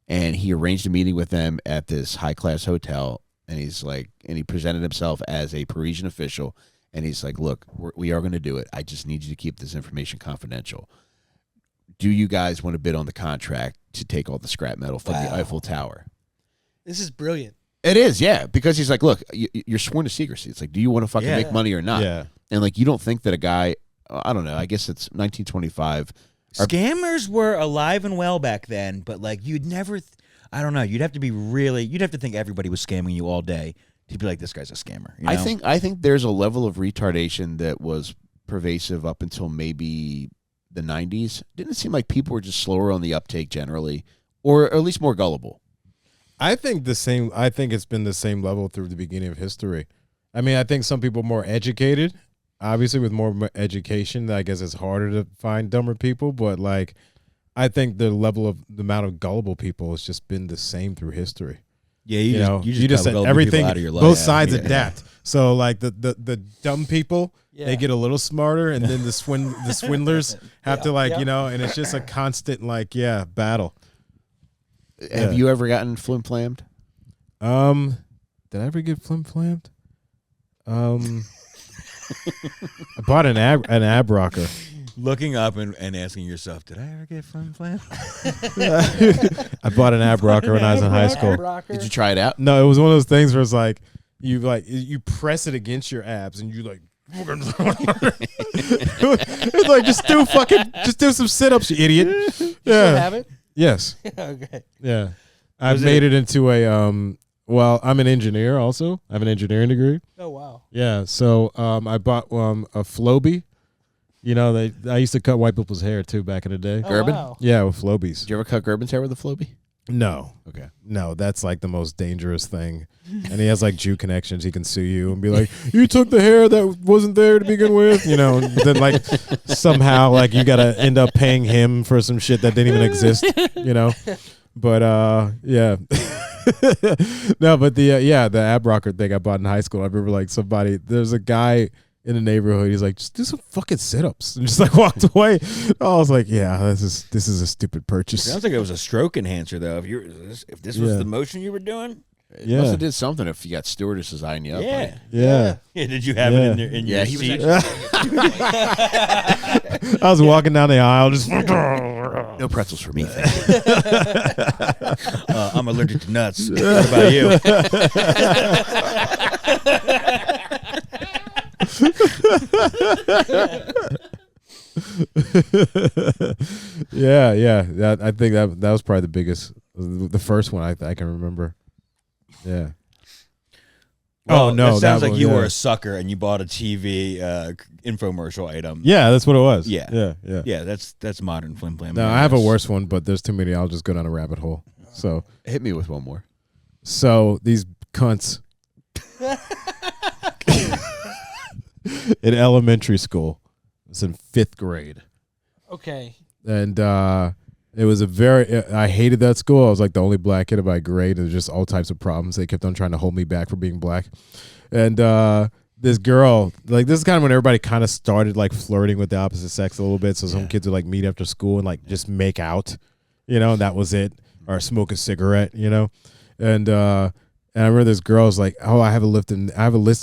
and he arranged a meeting with them at this high-class hotel. And he's like, and he presented himself as a Parisian official, and he's like, "Look, we are going to do it. I just need you to keep this information confidential. Do you guys want to bid on the contract to take all the scrap metal from the Eiffel Tower?" This is brilliant. It is, yeah, because he's like, "Look, you're sworn to secrecy. It's like, do you want to fucking make money or not?" Yeah. And like, you don't think that a guy, I don't know, I guess it's 1925. Scammers were alive and well back then, but like you'd never. I don't know. You'd have to be you'd have to think everybody was scamming you all day to be like, this guy's a scammer. You know? I think there's a level of retardation that was pervasive up until maybe the 90s. Didn't it seem like people were just slower on the uptake generally, or at least more gullible? I think the same. I think it's been the same level through the beginning of history. I mean, I think some people are more educated. Obviously, with more education, I guess it's harder to find dumber people. But like, I think the amount of gullible people has just been the same through history. Yeah, you just said everything. Out of your life. Both sides adapt. So like the dumb people, Yeah. they get a little smarter, and then the swindlers have to and it's just a constant battle. Have you ever gotten flim-flammed? Did I ever get flim-flammed? I bought an ab rocker. Looking up and asking yourself, did I ever get flim-flammed? I bought an ab rocker when I was in high school. Did you try it out? No, it was one of those things where it's like you press it against your abs and you like it's like just do some sit-ups, you idiot. You still have it? Yes. Okay. Yeah. I've made it into a well, I'm an engineer also. I have an engineering degree. Oh wow. Yeah, so I bought a Flowbee. You know, I used to cut white people's hair too back in the day. Oh, Gerben? wow. Yeah, with Flowbees. Did you ever cut Gerben's hair with a Flowbee? No. Okay. No, that's like the most dangerous thing. And he has like Jew connections. He can sue you and be like, "You took the hair that wasn't there to begin with." You know, then like somehow like you got to end up paying him for some shit that didn't even exist, you know? But yeah. No, but the ab rocker thing I bought in high school. I remember like there's a guy in the neighborhood. He's like, "Just do some fucking sit-ups," and just like walked away. I was like, "Yeah, this is a stupid purchase." Sounds like it was a stroke enhancer though. If this was the motion you were doing, It must have did something if you got stewardesses eyeing you up. yeah. Buddy. Yeah. Yeah, did you have it in your he was seat? actually I was walking down the aisle just. no pretzels for me. Thank you. I'm allergic to nuts. What about you? Yeah. I think that was probably the biggest, the first one I can remember. Yeah. Well, oh no, that sounds that like one, you yeah. were a sucker and you bought a TV infomercial item. Yeah, that's what it was. Yeah. Yeah. Yeah, that's modern flim-flam. No, I have a worse one, but there's too many. I'll just go down a rabbit hole. So Hit me with one more. these cunts in elementary school. It was in 5th grade. Okay. And it was I hated that school. I was like the only black kid in my grade, and just all types of problems. They kept on trying to hold me back for being black. And this girl, like, this is kind of when everybody kind of started like flirting with the opposite sex a little bit. So some kids would like meet after school and like just make out, you know, and that was it, or smoke a cigarette, you know. And I remember this girl was like, "Oh, I have a list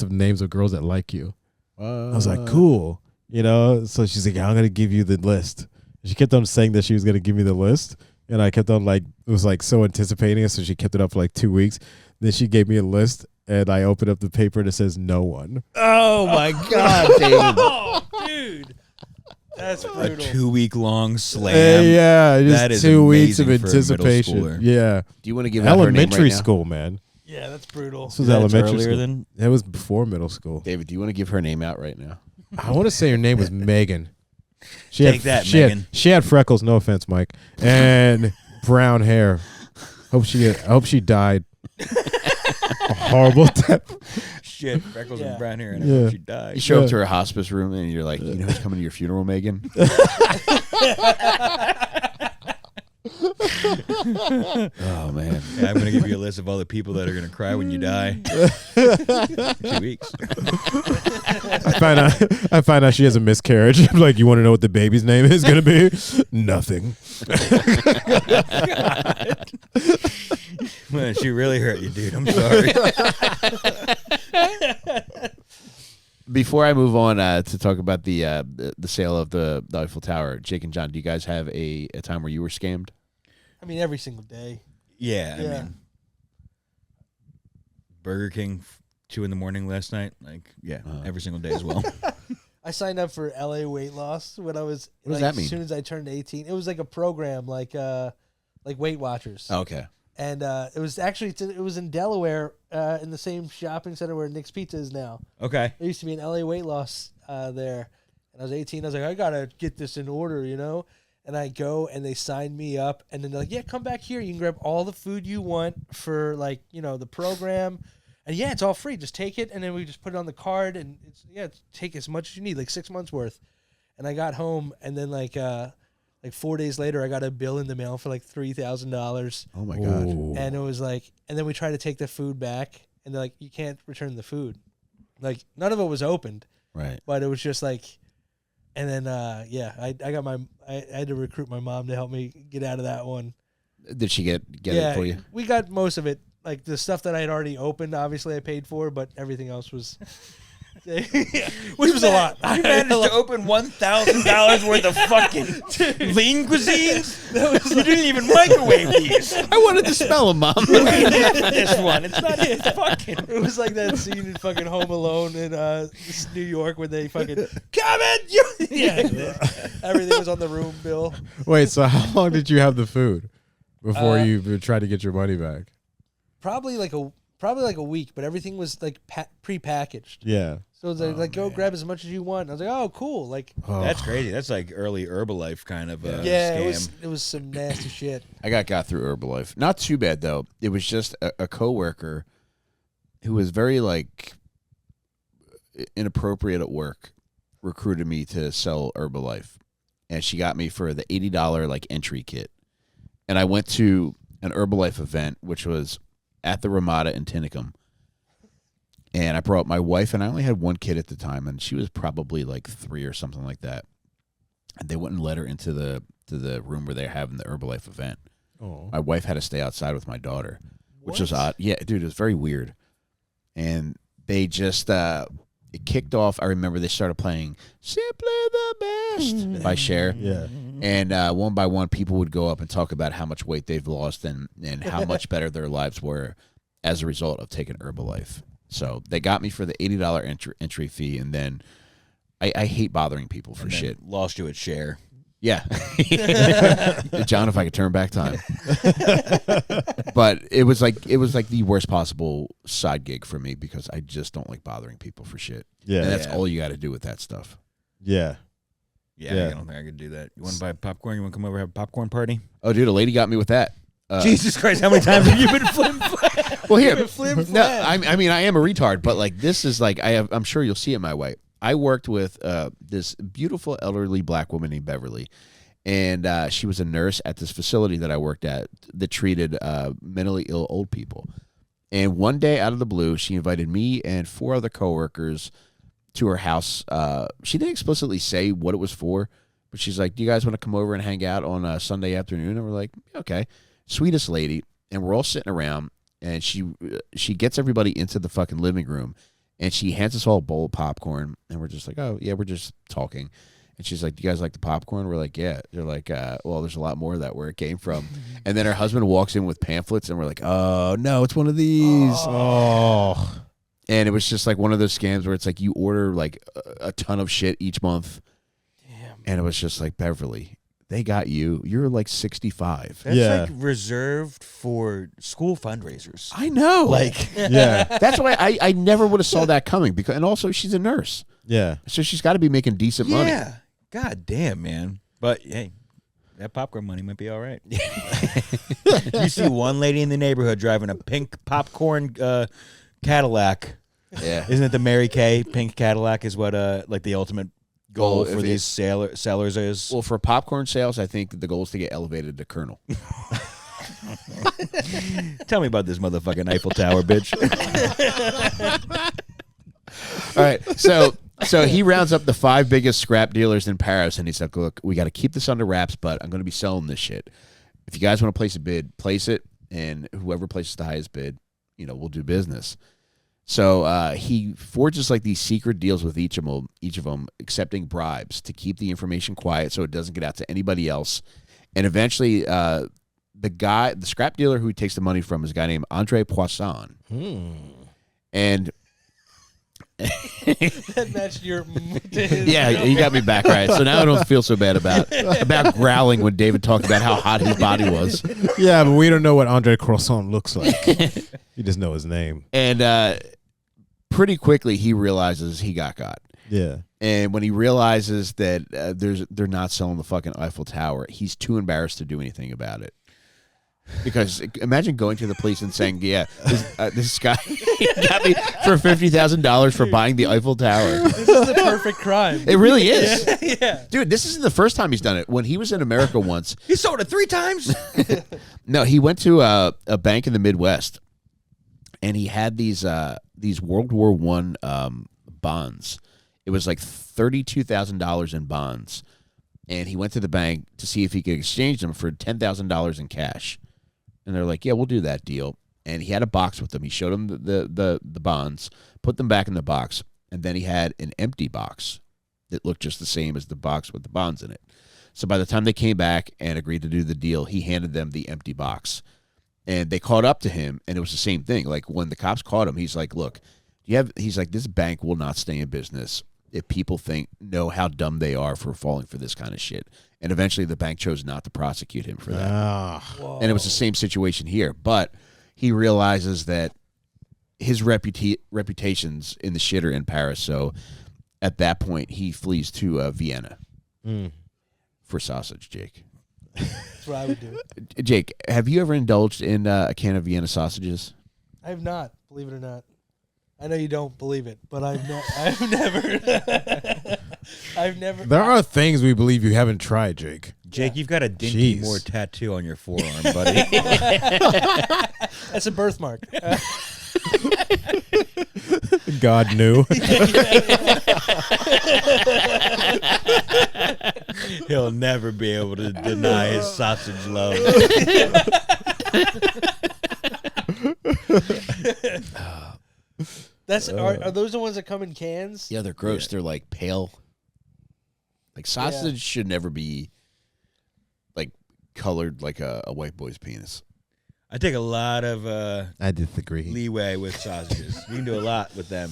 of names of girls that like you." I was like, "Cool," you know. So she's like, "I'm gonna give you the list." She kept on saying that she was going to give me the list, and I kept on like, it was like so anticipating it, so she kept it up for like 2 weeks. Then she gave me a list, and I opened up the paper and it says no one. Oh my God, David. Oh, dude. That's A brutal. 2-week-long slam. Yeah, just That is 2 weeks of amazing for a middle anticipation. schooler. Yeah, Do you want to give out her name elementary right now? school, man. Yeah, that's brutal. This was That's elementary earlier school. than- It was before middle school. David, do you want to give her name out right now? I want to say her name was Megan. She Take that, she Megan. She had freckles. No offense, Mike, and brown hair. I hope she died a horrible death. Shit, freckles Yeah. and brown hair, and I Yeah. hope she died. You show Yeah. up to her hospice room and you're like, you know who's coming to your funeral, Megan? Oh man. Yeah, I'm gonna give you a list of all the people that are gonna cry when you die. 2 weeks. I find out she has a miscarriage. I'm like, you want to know what the baby's name is going to be? Nothing. Man, she really hurt you, dude. I'm sorry. Before I move on to talk about the sale of the Eiffel Tower, Jake and John, do you guys have a time where you were scammed? I mean, every single day. Yeah, I Yeah. mean, Burger King, 2 a.m. last night. Like, yeah, every single day as well. I signed up for LA weight loss when I was. What does like, that mean? As soon as I turned 18, it was like a program, like Weight Watchers. Okay. And it was actually it was in Delaware, in the same shopping center where Nick's Pizza is now. Okay. There used to be an LA weight loss there, and I was 18. I was like, I gotta get this in order, you know. And I go and they sign me up, and then they're like, yeah, come back here. You can grab all the food you want for like the program, and yeah, it's all free. Just take it, and then we just put it on the card, and take as much as you need, like 6 months worth. And I got home, and then like 4 days later, I got a bill in the mail for like $3,000. Oh my god. And it was like, and then we tried to take the food back, and they're like, you can't return the food. Like, none of it was opened, Right. but it was just like, and then, I had to recruit my mom to help me get out of that one. Did she get it for you? We got most of it. Like, the stuff that I had already opened, obviously I paid for, but everything else was, which was a lot. You managed to open $1,000 worth of fucking lean cuisines? You didn't even microwave these. I wanted to smell them, Mom. This one. It's not even fucking. It was like that scene in fucking Home Alone in New York where they fucking everything was on the room bill. Wait, so how long did you have the food before you tried to get your money back? Probably like a week, but everything was like pre-packaged. Yeah. So it was like go grab as much as you want. And I was like, oh, cool. Like, That's crazy. That's like early Herbalife kind of yeah, scam. it was some nasty shit. I got through Herbalife. Not too bad though. It was just a coworker who was very like inappropriate at work recruited me to sell Herbalife, and she got me for the $80 like entry kit. And I went to an Herbalife event, which was at the Ramada in Tinicum. And I brought my wife, and I only had one kid at the time, and she was probably like 3 or something like that. And they wouldn't let her into the room where they're having the Herbalife event. Oh. My wife had to stay outside with my daughter, which was odd. Yeah, dude, it was very weird. And they just it kicked off. I remember they started playing "Simply the Best" by Cher. Yeah. And one by one, people would go up and talk about how much weight they've lost and how much better their lives were as a result of taking Herbalife. So they got me for the $80 entry fee, and then I hate bothering people for shit. Lost you at share. Yeah. John, if I could turn back time. But it was like the worst possible side gig for me because I just don't like bothering people for shit. Yeah. And that's Yeah. all you got to do with that stuff. Yeah. Yeah, I don't think I could do that. You want to buy popcorn? You want to come over and have a popcorn party? Oh, dude, a lady got me with that. Jesus Christ, how many times have you been flim-flammed? Well, here, Flim-flammed. no, I mean, I am a retard, but like this is like I'm sure you'll see it my way. I worked with this beautiful elderly black woman named Beverly, and she was a nurse at this facility that I worked at that treated mentally ill old people. And one day, out of the blue, she invited me and 4 other coworkers to her house. She didn't explicitly say what it was for, but she's like, "Do you guys want to come over and hang out on a Sunday afternoon?" And we're like, "Okay." Sweetest lady, and we're all sitting around, and she gets everybody into the fucking living room, and she hands us all a bowl of popcorn, and we're just like, "Oh yeah, we're just talking." And she's like, "Do you guys like the popcorn?" We're like, "Yeah." They're like, "Well, there's a lot more of that where it came from." And then her husband walks in with pamphlets, and we're like, "Oh no, it's one of these." Oh. And it was just like one of those scams where it's like you order like a ton of shit each month. Damn. And it was just like, Beverly, they got you. You're like 65. That's Yeah. like reserved for school fundraisers. I know. Like, Yeah. That's why I never would have saw that coming. Because, and also, she's a nurse. Yeah. So she's got to be making decent money. yeah. God damn, man. But hey, that popcorn money might be all right. You see one lady in the neighborhood driving a pink popcorn Cadillac. Yeah. Isn't it the Mary Kay pink Cadillac is what like the ultimate goal Well, for if these sellers is? Well, for popcorn sales, I think that the goal is to get elevated to colonel. Tell me about this motherfucking Eiffel Tower, bitch. All right. So he rounds up the 5 biggest scrap dealers in Paris, and he's like, look, we got to keep this under wraps, but I'm going to be selling this shit. If you guys want to place a bid, place it, and whoever places the highest bid, we'll do business. So he forges like these secret deals with each of them, accepting bribes to keep the information quiet so it doesn't get out to anybody else. And eventually, the scrap dealer who he takes the money from is a guy named Andre Poisson. And That matched your. yeah, he got me back right. So now I don't feel so bad about growling when David talked about how hot his body was. Yeah, but we don't know what Andre Croissant looks like. You just know his name. And pretty quickly he realizes he got. Yeah. And when he realizes that they're not selling the fucking Eiffel Tower, he's too embarrassed to do anything about it. Because imagine going to the police and saying, "Yeah, this guy got me for $50,000 for buying the Eiffel Tower." This is the perfect crime. It really is, Yeah. dude. This isn't the first time he's done it. When he was in America once, He sold it 3 times. no, he went to a bank in the Midwest, and he had these World War I bonds. It was like $32,000 in bonds, and he went to the bank to see if he could exchange them for $10,000 in cash. And they're like, "Yeah, we'll do that deal." And he had a box with them. He showed them the bonds, put them back in the box, and then he had an empty box that looked just the same as the box with the bonds in it. So by the time they came back and agreed to do the deal, he handed them the empty box. And they caught up to him, and it was the same thing. Like when the cops caught him, he's like, "Look, he's like, this bank will not stay in business if people know how dumb they are for falling for this kind of shit." And eventually the bank chose not to prosecute him for that. And it was the same situation here. But he realizes that his reputation's in the shitter in Paris. So at that point, he flees to Vienna for sausage, Jake. That's what I would do. Jake, have you ever indulged in a can of Vienna sausages? I have not, believe it or not. I know you don't believe it, but I've never. I've never. There are things we believe you haven't tried, Jake. Jake, you've got a Dinky Jeez. Moore tattoo on your forearm, buddy. That's a birthmark. God knew. He'll never be able to deny his sausage love. Are those the ones that come in cans? Yeah, they're gross. They're like pale. Like sausage should never be like colored like a white boy's penis. I take a lot of I disagree. leeway with sausages. You can do a lot with them,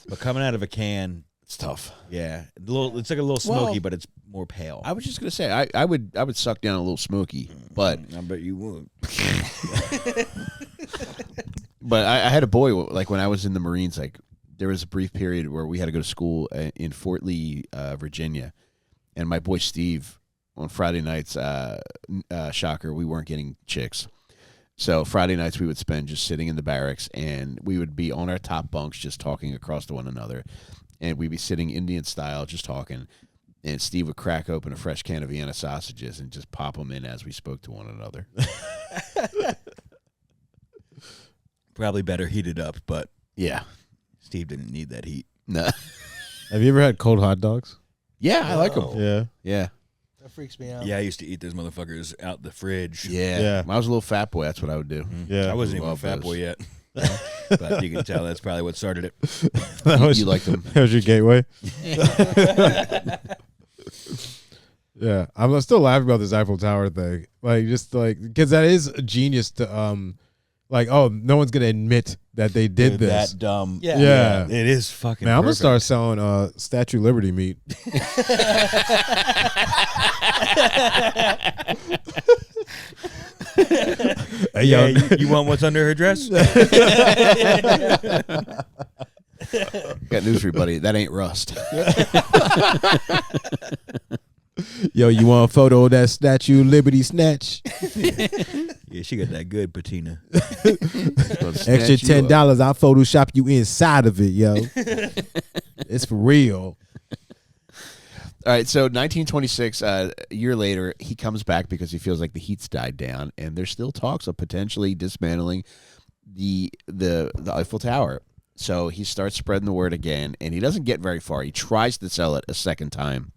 but coming out of a can, It's tough. yeah, it's like a little smoky, Well, but it's more pale. I was just gonna say I would suck down a little smoky, but I bet you would. I had a boy like when I was in the Marines. Like there was a brief period where we had to go to school in Fort Lee, Virginia, and my boy Steve on Friday nights. Shocker, we weren't getting chicks. So Friday nights we would spend just sitting in the barracks, and we would be on our top bunks just talking across to one another, and we'd be sitting Indian style just talking, and Steve would crack open a fresh can of Vienna sausages and just pop them in as we spoke to one another. Probably better heated up, but Yeah. Steve didn't need that heat. No. Have you ever had cold hot dogs? Yeah, I like them. Oh. Yeah. Yeah. That freaks me out. Yeah, I used to eat those motherfuckers out the fridge. Yeah. Yeah. When I was a little fat boy, that's what I would do. Yeah. I wasn't even a Love fat those. boy yet. But you can tell that's probably what started it. That was, You like them? That was your gateway? Yeah. I'm still laughing about this Eiffel Tower thing. Like, just like, because that is a genius to Like, oh, no one's gonna admit that they did Dude, this. that dumb. Yeah. Yeah. It is fucking. Man, I'm gonna perfect. start selling Statue of Liberty meat. Hey, yo, You want what's under her dress? Got news for you, buddy. That ain't rust. yo, you want a photo of that Statue of Liberty snatch? Yeah, she got that good patina. Extra $10, I'll Photoshop you inside of it, yo. It's for real. All right, so 1926, a year later, he comes back because he feels like the heat's died down, and there's still talks of potentially dismantling the Eiffel Tower. So he starts spreading the word again, and he doesn't get very far. He tries to sell it a second time.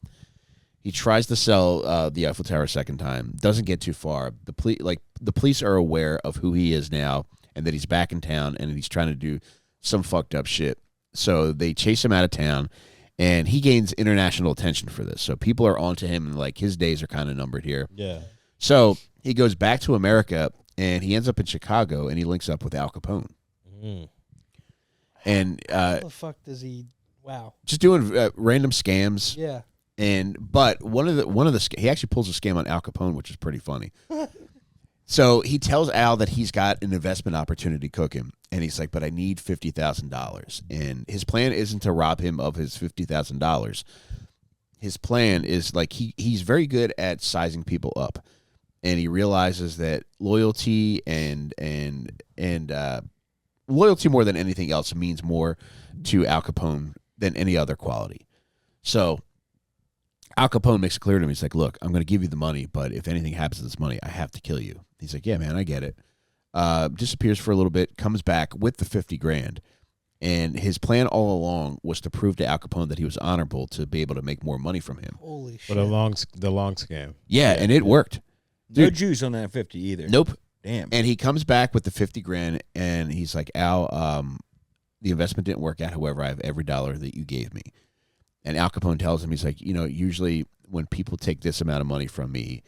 He tries to sell the Eiffel Tower a second time. Doesn't get too far. The police are aware of who he is now, and that he's back in town, and he's trying to do some fucked up shit. So they chase him out of town. And he gains international attention for this. So people are onto him, and like his days are kind of numbered here. Yeah. So he goes back to America, and he ends up in Chicago, and he links up with Al Capone. And How the fuck does he? Wow. just doing random scams. Yeah. But one of the he actually pulls a scam on Al Capone, which is pretty funny. So he tells Al that he's got an investment opportunity cooking, and he's like, "But I need $50,000." And his plan isn't to rob him of his $50,000. His plan is like he's very good at sizing people up, and he realizes that loyalty and loyalty more than anything else means more to Al Capone than any other quality. So Al Capone makes it clear to him. He's like, "Look, I'm going to give you the money, but if anything happens to this money, I have to kill you." He's like, "Yeah, man, I get it." Disappears for a little bit, comes back with the 50 grand. And his plan all along was to prove to Al Capone that he was honorable to be able to make more money from him. Holy For shit. the long scam. Yeah, and it worked. No Dude. juice on that 50 either. Nope. Damn. And he comes back with the 50 grand, and he's like, "Al, the investment didn't work out. However, I have every dollar that you gave me." And Al Capone tells him, he's like, usually when people take this amount of money from me,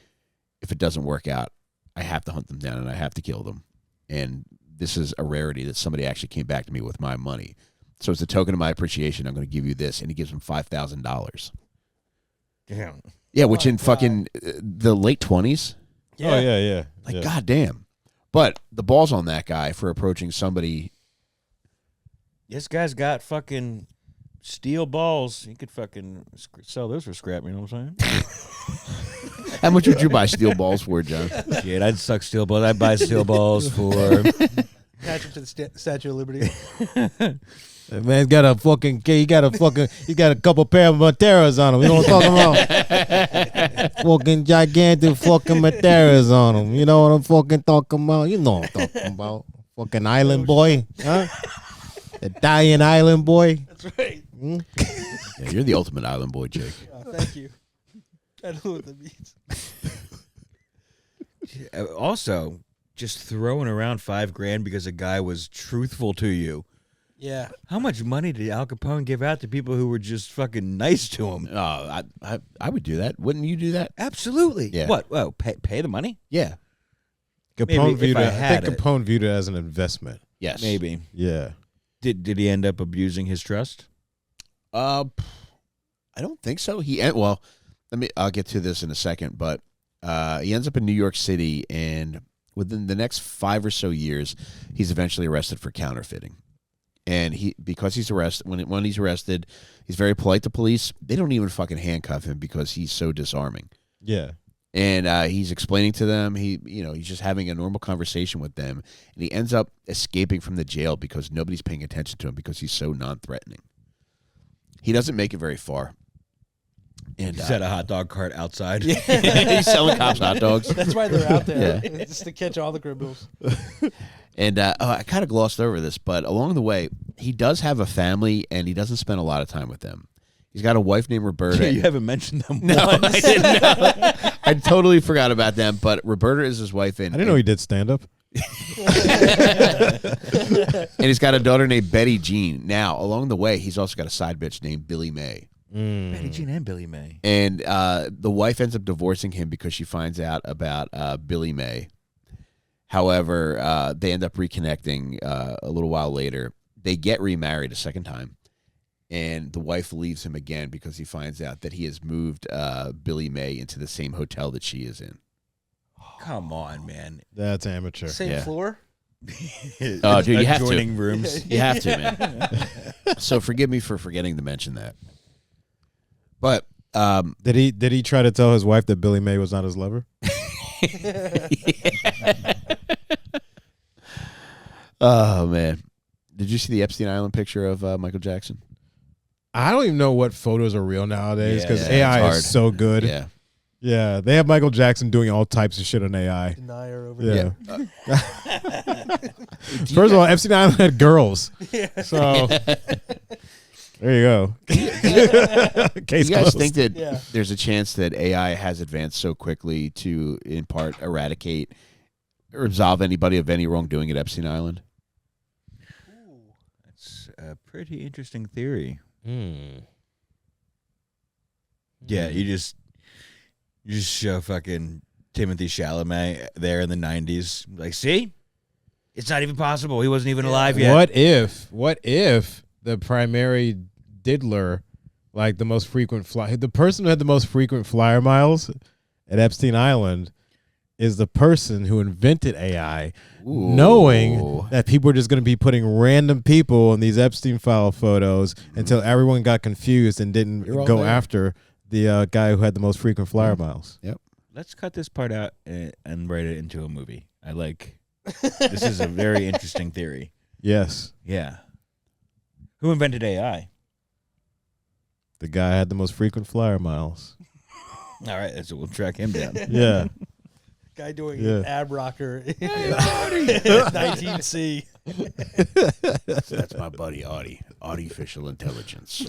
if it doesn't work out, I have to hunt them down and I have to kill them. And this is a rarity that somebody actually came back to me with my money. So as a token of my appreciation, I'm going to give you this. And he gives him $5,000. Damn. Yeah, which My in fucking the late 20s, Oh, yeah. like, yeah. goddamn. But the balls on that guy for approaching somebody. This guy's got fucking steel balls. He could fucking sell those for scrap, you know what I'm saying? How much would you buy steel balls for, John? Shit, I'd suck steel balls. I'd buy steel balls for... Attach him to the Statue of Liberty. That man's got a fucking he got a couple pair of Materas on him. You know what I'm talking about? Fucking gigantic fucking Materas on him. You know what I'm fucking talking about? You know what I'm talking about. Fucking island boy. Huh? Italian island boy. That's right. Yeah, you're the ultimate island boy, Jake. Oh, thank you. I know what that means. Also, just throwing around $5,000 because a guy was truthful to you. Yeah. How much money did Al Capone give out to people who were just fucking nice to him? Oh, I would do that. Wouldn't you do that? Absolutely. Yeah. What? Well, pay the money? Yeah. Capone if viewed I it. I had think it. Capone viewed it as an investment. Yes. Maybe. Yeah. Did he end up abusing his trust? I don't think so. I'll get to this in a second, but he ends up in New York City, and within the next 5 or so years, he's eventually arrested for counterfeiting. And because he's arrested, when he's arrested, he's very polite to police. They don't even fucking handcuff him because he's so disarming. Yeah. And he's explaining to them. He's just having a normal conversation with them, and he ends up escaping from the jail because nobody's paying attention to him because he's so non-threatening. He doesn't make it very far. And He's at a hot dog cart outside. he's selling cops hot dogs. That's why they're out there. Yeah. Just to catch all the criminals. And I kind of glossed over this, but along the way, he does have a family, and he doesn't spend a lot of time with them. He's got a wife named Roberta. You haven't mentioned them No, once. I didn't know. I totally forgot about them, but Roberta is his wife. And I didn't know he did stand up. and he's got a daughter named Betty Jean. Now, along the way, he's also got a side bitch named Billy May. Betty Jean and Billy May. And the wife ends up divorcing him because she finds out about Billy May. However, they end up reconnecting a little while later. They get remarried a second time, and the wife leaves him again because he finds out that he has moved Billy May into the same hotel that she is in. Come on, man. That's amateur. Same floor. Oh, dude, you have to. Adjoining rooms. You have to, man. So forgive me for forgetting to mention that. But Did he try to tell his wife that Billy May was not his lover? Oh man, did you see the Epstein Island picture of Michael Jackson? I don't even know what photos are real nowadays because Yeah, AI it's hard. is so good. Yeah. Yeah, they have Michael Jackson doing all types of shit on AI. Denier over Yeah. there. First of all, Epstein Island had girls. So there you go. Case You guys closed. think that Yeah. there's a chance that AI has advanced so quickly to, in part, eradicate or absolve anybody of any wrongdoing at Epstein Island? That's a pretty interesting theory. Hmm. Yeah, you just show fucking Timothy Chalamet there in the 90s. Like, see? It's not even possible. He wasn't even alive yet. What if the primary diddler, like the person who had the most frequent flyer miles at Epstein Island is the person who invented AI, knowing that people are just going to be putting random people in these Epstein file photos until everyone got confused and didn't You're all go there. after the guy who had the most frequent flyer miles. Let's cut this part out and write it into a movie. This is a very interesting theory. Yes. Yeah. Who invented AI? The guy had the most frequent flyer miles. All right, so we'll track him down. Yeah. Guy doing Yeah. an ab rocker in 19C. That's my buddy Audie. Artificial intelligence.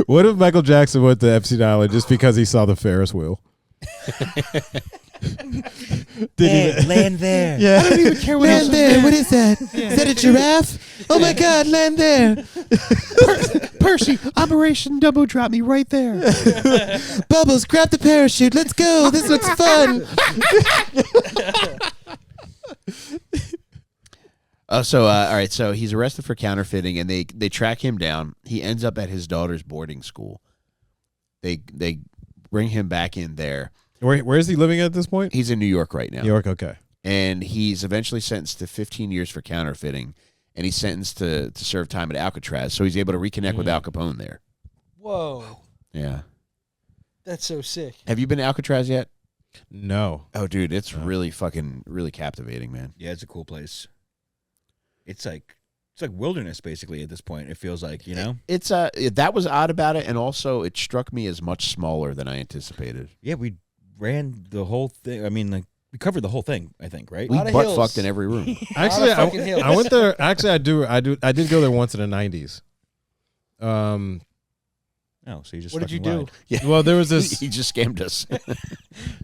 What if Michael Jackson went to Epstein Island just because he saw the Ferris wheel? Land there. Yeah. I don't even care what land there. What is that? Is that a giraffe? Oh my God, land there. Percy, Operation Dumbo dropped me right there. Bubbles, grab the parachute. Let's go. This looks fun. All right. So he's arrested for counterfeiting, and they track him down. He ends up at his daughter's boarding school. They bring him back in there. Where is he living at this point? He's in New York right now. New York, okay. And he's eventually sentenced to 15 years for counterfeiting, and he's sentenced to serve time at Alcatraz. So he's able to reconnect with Al Capone there. Whoa. Yeah. That's so sick. Have you been to Alcatraz yet? No. Oh, dude, it's really captivating, man. Yeah, it's a cool place. It's like wilderness basically at this point. It feels like, you know. It's that was odd about it, and also it struck me as much smaller than I anticipated. Yeah, we ran the whole thing. I mean, like we covered the whole thing. I think, right? We Lot of butt hills. fucked in every room. Actually, fucking hills. I went there. Actually, I did go there once in the 90s. Oh, so you just What did you fucking do? lied. Well, there was this. He just scammed us.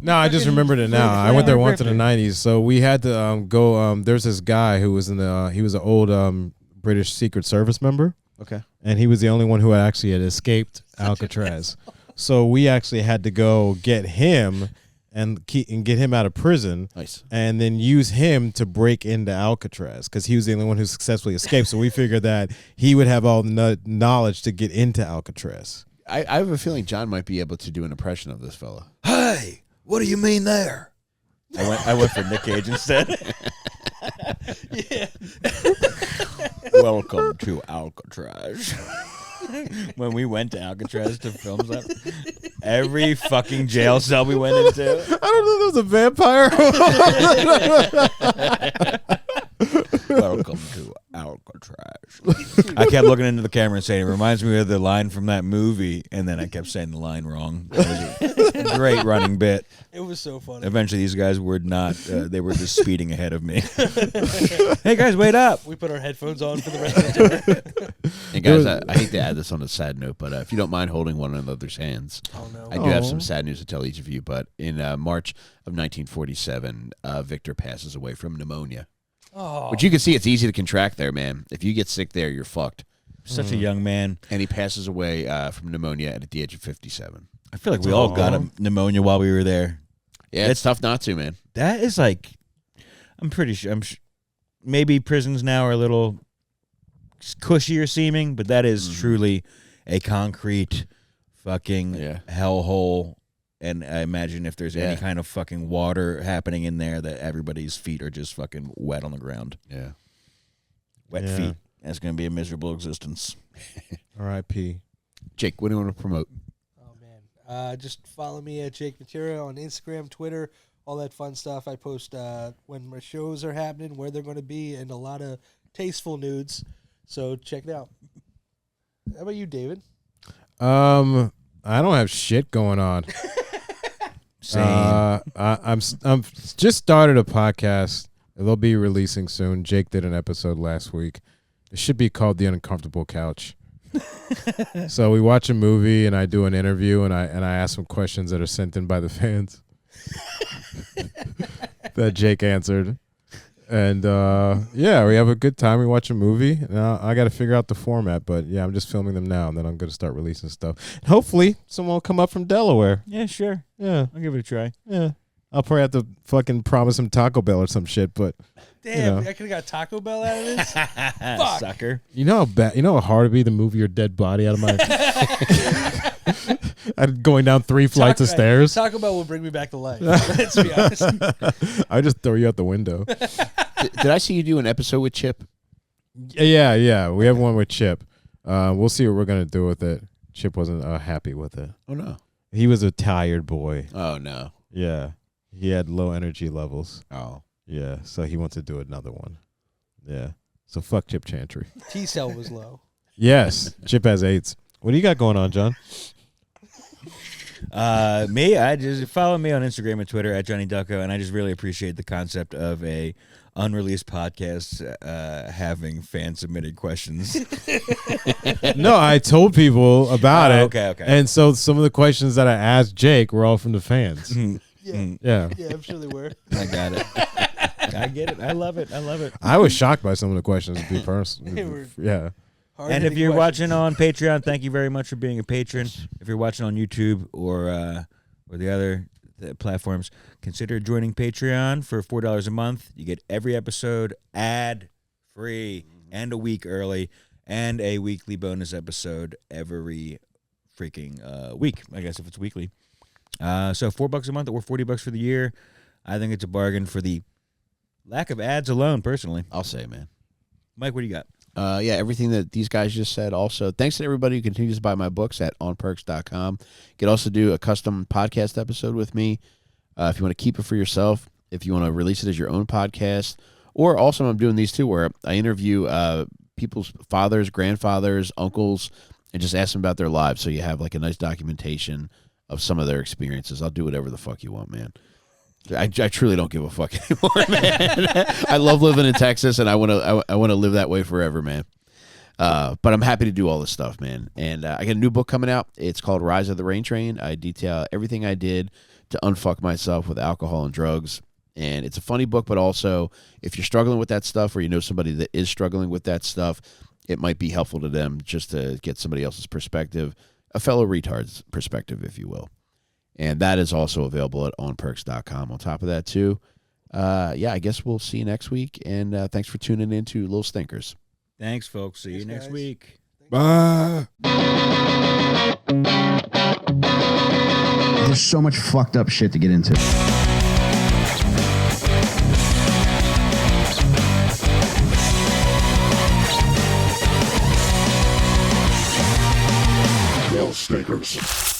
No, I just remembered it now. I went there once in the 90s. So we had to go. There's this guy who was he was an old British Secret Service member. Okay. And he was the only one who had escaped Alcatraz. So we actually had to go get him and get him out of prison. Nice. And then use him to break into Alcatraz because he was the only one who successfully escaped. So we figured that he would have all the knowledge to get into Alcatraz. I have a feeling John might be able to do an impression of this fella. Hey, what do you mean there? I went for Nick Cage instead. Yeah. Welcome to Alcatraz. When we went to Alcatraz to film that, every fucking jail cell we went into. I don't know if that was a vampire. Welcome to Alcatraz. I kept looking into the camera and saying, it reminds me of the line from that movie. And then I kept saying the line wrong. It was a great running bit. It was so funny. Eventually, these guys were not, they were just speeding ahead of me. Hey, guys, wait up. We put our headphones on for the rest of the tour. And guys, I hate to add this on a sad note, but if you don't mind holding one another's hands, Oh, no. I do have some sad news to tell each of you. But in March of 1947, Victor passes away from pneumonia. Oh. Which you can see, it's easy to contract there, man. If you get sick there, you're fucked. Such a young man. And he passes away from pneumonia at the age of 57. I feel like we all got a pneumonia while we were there. Yeah, it's tough not to, man. That is like, I'm pretty sure. Maybe prisons now are a little cushier seeming, but that is truly a concrete fucking hellhole. And I imagine if there's any kind of fucking water happening in there, that everybody's feet are just fucking wet on the ground. Yeah. Wet feet. That's going to be a miserable existence. R.I.P. Jake, what do you want to promote? Oh, man. Just follow me at Jake Material on Instagram, Twitter, all that fun stuff. I post when my shows are happening, where they're going to be, and a lot of tasteful nudes. So check it out. How about you, David? I don't have shit going on. Same. I'm just started a podcast. They'll be releasing soon. Jake did an episode last week. It should be called The Uncomfortable Couch. So we watch a movie and I do an interview and I ask some questions that are sent in by the fans that Jake answered. And we have a good time. We watch a movie. Now I got to figure out the format, but yeah, I'm just filming them now, and then I'm going to start releasing stuff. And hopefully, someone will come up from Delaware. Yeah, sure. Yeah, I'll give it a try. yeah. I'll probably have to fucking promise him Taco Bell or some shit, but Damn, know. I could have got Taco Bell out of this. Fuck. Sucker. you know how bad, you know how hard it'd be to move your dead body out of my. I'm going down 3 flights of stairs. Taco Bell will bring me back to life. Let's be honest. I just throw you out the window. Did I see you do an episode with Chip? Yeah. We have one with Chip. We'll see what we're gonna do with it. Chip wasn't happy with it. Oh, no. He was a tired boy. Oh, no. Yeah, he had low energy levels. Oh. Yeah, so he wants to do another one. Yeah, so fuck Chip Chantry. T cell was low. Yes, Chip has AIDS. What do you got going on, John? Me, I just follow me on Instagram and Twitter at Johnny Ducko, and I just really appreciate the concept of a unreleased podcast having fan submitted questions. No, I told people about it. Okay. And so some of the questions that I asked Jake were all from the fans. Yeah. Yeah. Yeah, I'm sure they were. I got it. I get it. I love it. I was shocked by some of the questions, to be personal. They were- Yeah. And if you're watching on Patreon, thank you very much for being a patron. If you're watching on YouTube or the other platforms, consider joining Patreon for $4 a month. You get every episode ad-free and a week early, and a weekly bonus episode every freaking week, I guess, if it's weekly. So $4 a month or $40 for the year. I think it's a bargain for the lack of ads alone, personally. I'll say, man. Mike, what do you got? Everything that these guys just said. Also, thanks to everybody who continues to buy my books at onperks.com. You can also do a custom podcast episode with me if you want to keep it for yourself, if you want to release it as your own podcast, or also I'm doing these too where I interview people's fathers, grandfathers, uncles, and just ask them about their lives so you have like a nice documentation of some of their experiences. I'll do whatever the fuck you want, man. I truly don't give a fuck anymore, man. I love living in Texas, and I want to live that way forever, man. But I'm happy to do all this stuff, man. And I got a new book coming out. It's called Rise of the Rain Train. I detail everything I did to unfuck myself with alcohol and drugs. And it's a funny book, but also if you're struggling with that stuff or you know somebody that is struggling with that stuff, it might be helpful to them just to get somebody else's perspective, a fellow retard's perspective, if you will. And that is also available at onperks.com. On top of that, too, I guess we'll see you next week. And thanks for tuning in to Lil Stinkers. Thanks, folks. See you next guys. week. Bye. There's so much fucked up shit to get into. Lil Stinkers.